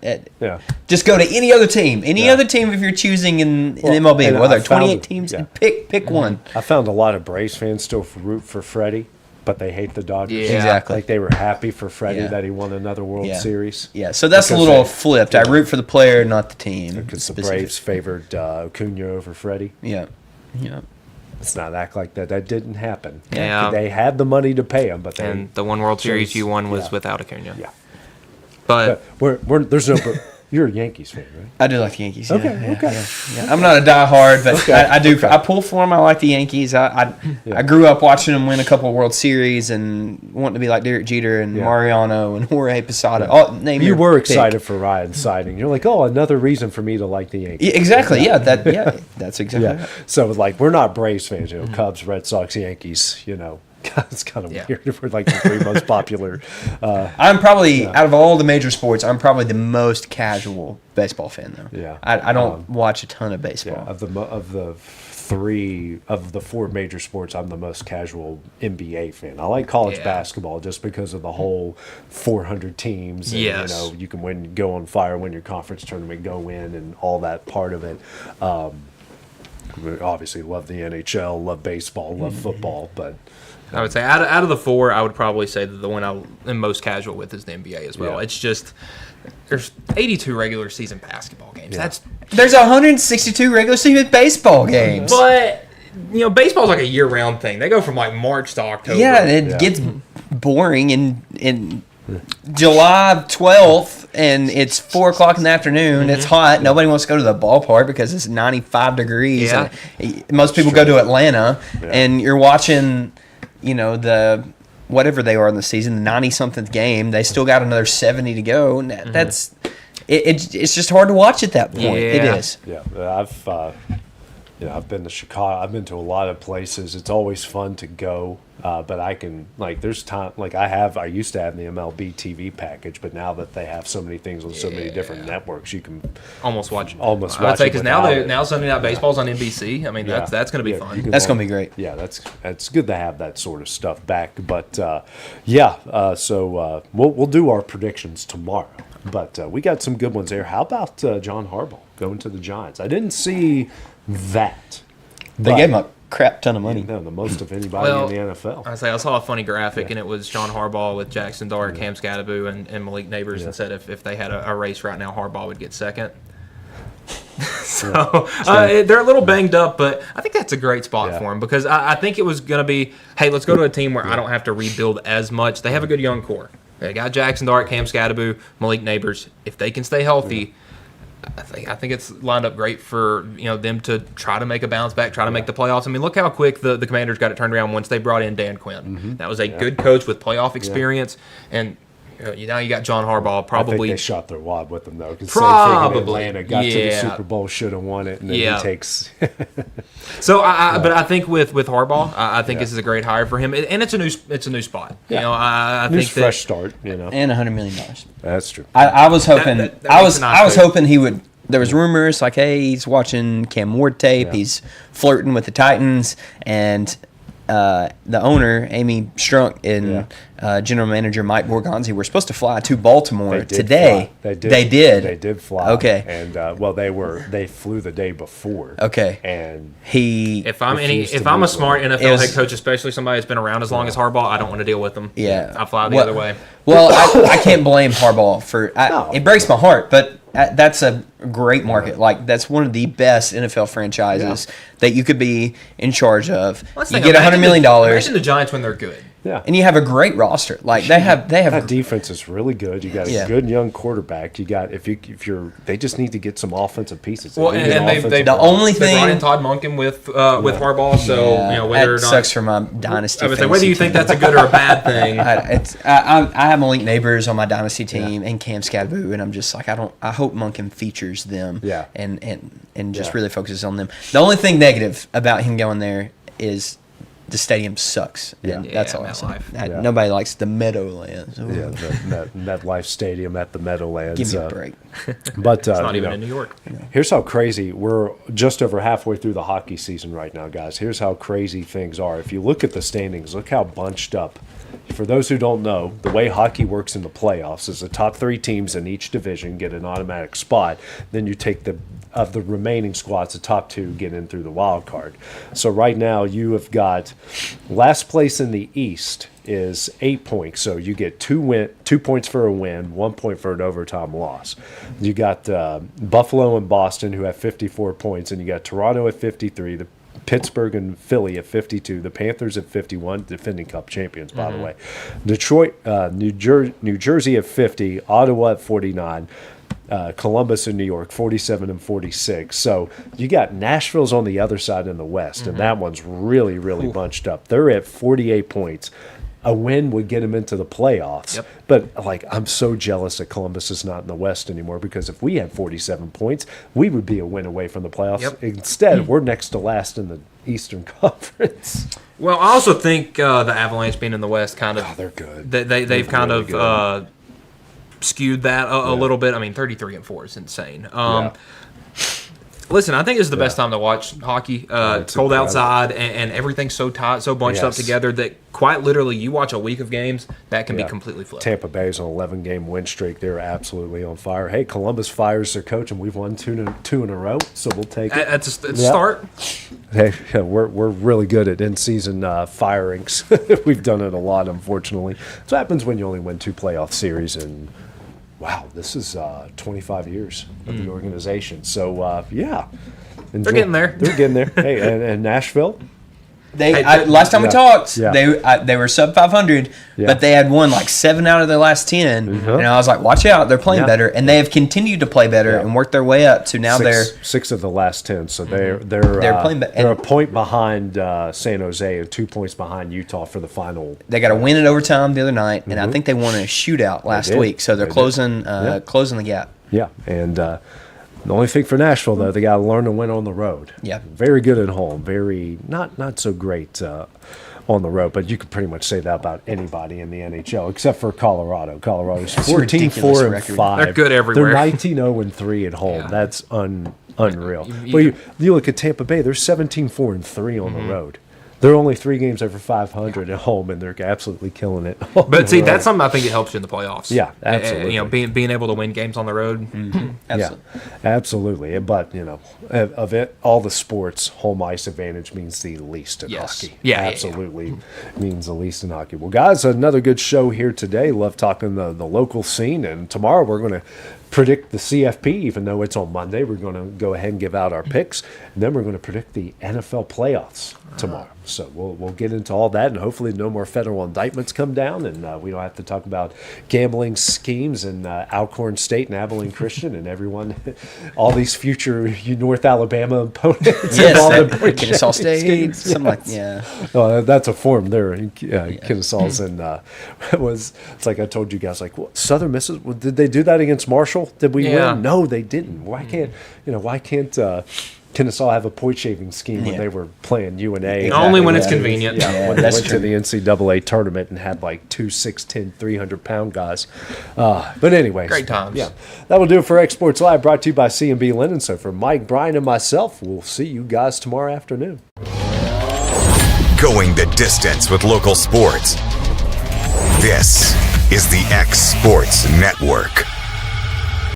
Just go to any other team. Any other team if you're choosing in MLB. and Whether I found 28 it- teams, and pick one. I found a lot of Braves fans still root for Freddie, but they hate the Dodgers. Yeah. Exactly. Like they were happy for Freddie Yeah. that he won another World Series. Yeah, so that's Because a little they- flipped. I root for the player, not the team. Because the specific. Braves favored Acuna over Freddie. Yeah. Let's not act like that. That didn't happen. Yeah. They had the money to pay him, but they. and the one World Series chose- you won was yeah. without Acuna. Yeah. But We're there's no. You're a Yankees fan, right? I do like the Yankees. Okay, Yeah. okay. Yeah. I'm not a diehard, but Okay, I do. okay. I pull for them. I like the Yankees. I grew up watching them win a couple of World Series and wanting to be like Derek Jeter and Mariano and Jorge Posada. Name You your were pick. excited for Ryan's signing. You're like, oh, another reason for me to like the Yankees. Yeah, exactly. Yeah. That's exactly. Yeah. Right. So like we're not Braves fans, Cubs, Red Sox, Yankees, It's kind of weird. We're like the three most popular. I'm probably out of all the major sports, I'm probably the most casual baseball fan though. Yeah. I don't watch a ton of baseball. Of the four major sports, I'm the most casual NBA fan. I like college basketball just because of the whole 400 teams. And, Yes. You can go on fire, win your conference tournament, go in, and all that part of it. we obviously love the NHL, love baseball, love football, but I would say out of the four, I would probably say that the one I'm most casual with is the NBA as well. Yeah. It's just there's 82 regular season basketball games. Yeah. There's 162 regular season baseball games. But baseball's like a year-round thing. They go from like March to October. Yeah, it gets boring in July 12th, and it's 4 o'clock in the afternoon. It's hot. Nobody wants to go to the ballpark because it's 95 degrees. Yeah. And most people go to Atlanta, and you're watching, the whatever they are in the season, the 90-something game. They still got another 70 to go. And that's it's just hard to watch at that point. It is. Yeah, I've been to Chicago. I've been to a lot of places. It's always fun to go, but I can there's time. I used to have the MLB TV package, but now that they have so many things on so many different networks, you can almost watch. I would say because now Sunday Night Baseball's on NBC. I mean that's going to be fun. That's going to be great. Yeah, it's good to have that sort of stuff back. But so we'll do our predictions tomorrow. But we got some good ones there. How about John Harbaugh going to the Giants? I didn't see that. They gave him a crap ton of money. The most of anybody in the NFL. I saw a funny graphic, and it was John Harbaugh with Jackson Dart, Cam Scatterbo, and Malik Neighbors, and said if they had a race right now, Harbaugh would get second. So they're a little banged up, but I think that's a great spot for him because I think it was going to be, hey, let's go to a team where I don't have to rebuild as much. They have a good young core. They got Jackson Dart, Cam Scatterbo, Malik Neighbors. If they can stay healthy, I think it's lined up great for them to try to make a bounce back, try to make the playoffs. I mean, look how quick the Commanders got it turned around once they brought in Dan Quinn. That was a good coach with playoff experience, and now you got John Harbaugh. Probably I think they shot their wad with them though. Probably Atlanta got to the Super Bowl, should have won it, and then he takes. So, but I think with Harbaugh, I think this is a great hire for him, and it's a new spot. Yeah. I think fresh start. And $100 million. That's true. I was hoping. That I was nice hoping he would. There was rumors like, hey, he's watching Cam Ward tape. He's flirting with the Titans, and the owner, Amy Strunk, and general manager Mike Borgonzi were supposed to fly to Baltimore today. They did fly. Okay. And they flew the day before. Okay. And if I'm a smart NFL head coach, especially somebody that's been around as long as Harbaugh, I don't want to deal with them. Yeah. I fly the other way. Well, I can't blame Harbaugh for it breaks my heart, but that's a great market. Like, that's one of the best NFL franchises that you could be in charge of. You get $100 million. Imagine the Giants when they're good. Yeah. And you have a great roster. Like they have that defense is really good. You got a good young quarterback. You got they just need to get some offensive pieces. Well, and they brought in Todd Monken with Harbaugh. So whether or not sucks for my dynasty. I would say whether you think that's a good or a bad thing. I have Malik Neighbors on my dynasty team and Cam Scatterbo, and I'm just like I hope Monken features them. And just really focuses on them. The only thing negative about him going there is the stadium sucks. And that's all I say. Nobody likes the Meadowlands. Ooh. Yeah, the MetLife Stadium at the Meadowlands. Give me a break. But it's not even in New York. Here's how crazy we're just over halfway through the hockey season right now, guys. Here's how crazy things are. If you look at the standings, look how bunched up. For those who don't know, the way hockey works in the playoffs is the top 3 teams in each division get an automatic spot. Then you take the remaining squads, the top 2 get in through the wild card. So right now you have got last place in the East is 8 points. So you get 2 points for a win, 1 point for an overtime loss. You got Buffalo and Boston who have 54 points, and you got Toronto at 53, the Pittsburgh and Philly at 52, the Panthers at 51, defending Cup champions, by the way. Detroit, New Jersey at 50, Ottawa at 49, Columbus and New York 47 and 46. So you got Nashville's on the other side in the West, and that one's really, really bunched up. They're at 48 points. A win would get them into the playoffs. But I'm so jealous that Columbus is not in the West anymore, because if we had 47 points, we would be a win away from the playoffs. Instead, we're next to last in the Eastern Conference. Well, I also think the Avalanche being in the West kind of they're good. They've kind of skewed that a little bit. I mean, 33-4 is insane. Listen, I think it's the best time to watch hockey. It's cold incredible. outside, and everything's so tight, so bunched up Yes. together that quite literally you watch a week of games, that can be completely flipped. Tampa Bay's on an 11-game win streak. They're absolutely on fire. Hey, Columbus fires their coach, and we've won two in a row, so we'll take it. It's a start. Hey, we're really good at in-season firings. We've done it a lot, unfortunately. So it happens when you only win 2 playoff series, and wow, this is 25 years of the organization. So yeah, They're getting there. They're getting there. Hey, and Nashville. Last time we talked, Yeah. they were sub 500, Yeah. but they had won like 7 out of their last 10, and I was like, watch out, they're playing Yeah. better, and they have continued to play better Yeah. and work their way up to now six of the last 10. So they're playing they're a point behind San Jose and 2 points behind Utah for the final. they got a win in overtime the other night, and I think they won a shootout last did. week, so they're They did. closing Yeah. closing the gap. Yeah, and the only thing for Nashville though, they got to learn to win on the road. Yeah. Very good at home. Very not so great on the road, but you could pretty much say that about anybody in the NHL except for Colorado. Colorado's That's a 14-4 ridiculous and record. 5. They're good everywhere. They're 19-0 and 3 at home. Yeah. That's unreal. You- You look at Tampa Bay. They're 17-4 and 3 on the road. They're only 3 games over 500 at home, and they're absolutely killing it. on But the see, road. that's something I think it helps you in the playoffs. Yeah, absolutely. You know, being able to win games on the road. Absolutely. Yeah, absolutely. But of it, all the sports, home ice advantage means the least in Yes. hockey. Yeah, yeah, absolutely means the least in hockey. Well, guys, another good show here today. Love talking the local scene, and tomorrow we're going to predict the CFP, even though it's on Monday. We're going to go ahead and give out our picks, and then we're going to predict the NFL playoffs tomorrow. So we'll get into all that, and hopefully no more federal indictments come down, and we don't have to talk about gambling schemes in Alcorn State and Abilene Christian and everyone, all these future North Alabama opponents involved in point Kennesaw shaving State, schemes. something like That's a form there in Kennesaw's, and it's like I told you guys, like, well, Southern Miss, did they do that against Marshall? Did we Yeah. win? No, they didn't. Why can't Kennesaw have a point shaving scheme when Yeah. they were playing UNA? Only when it's Yeah. convenient. Yeah, when they that's went to true. the NCAA tournament and had like 2 6'10", 300-pound guys. But anyways. Great times. Yeah. That will do it for Exports Live, brought to you by C&B Linen. So for Mike, Brian, and myself, we'll see you guys tomorrow afternoon. Going the distance with local sports. This is the X Sports Network.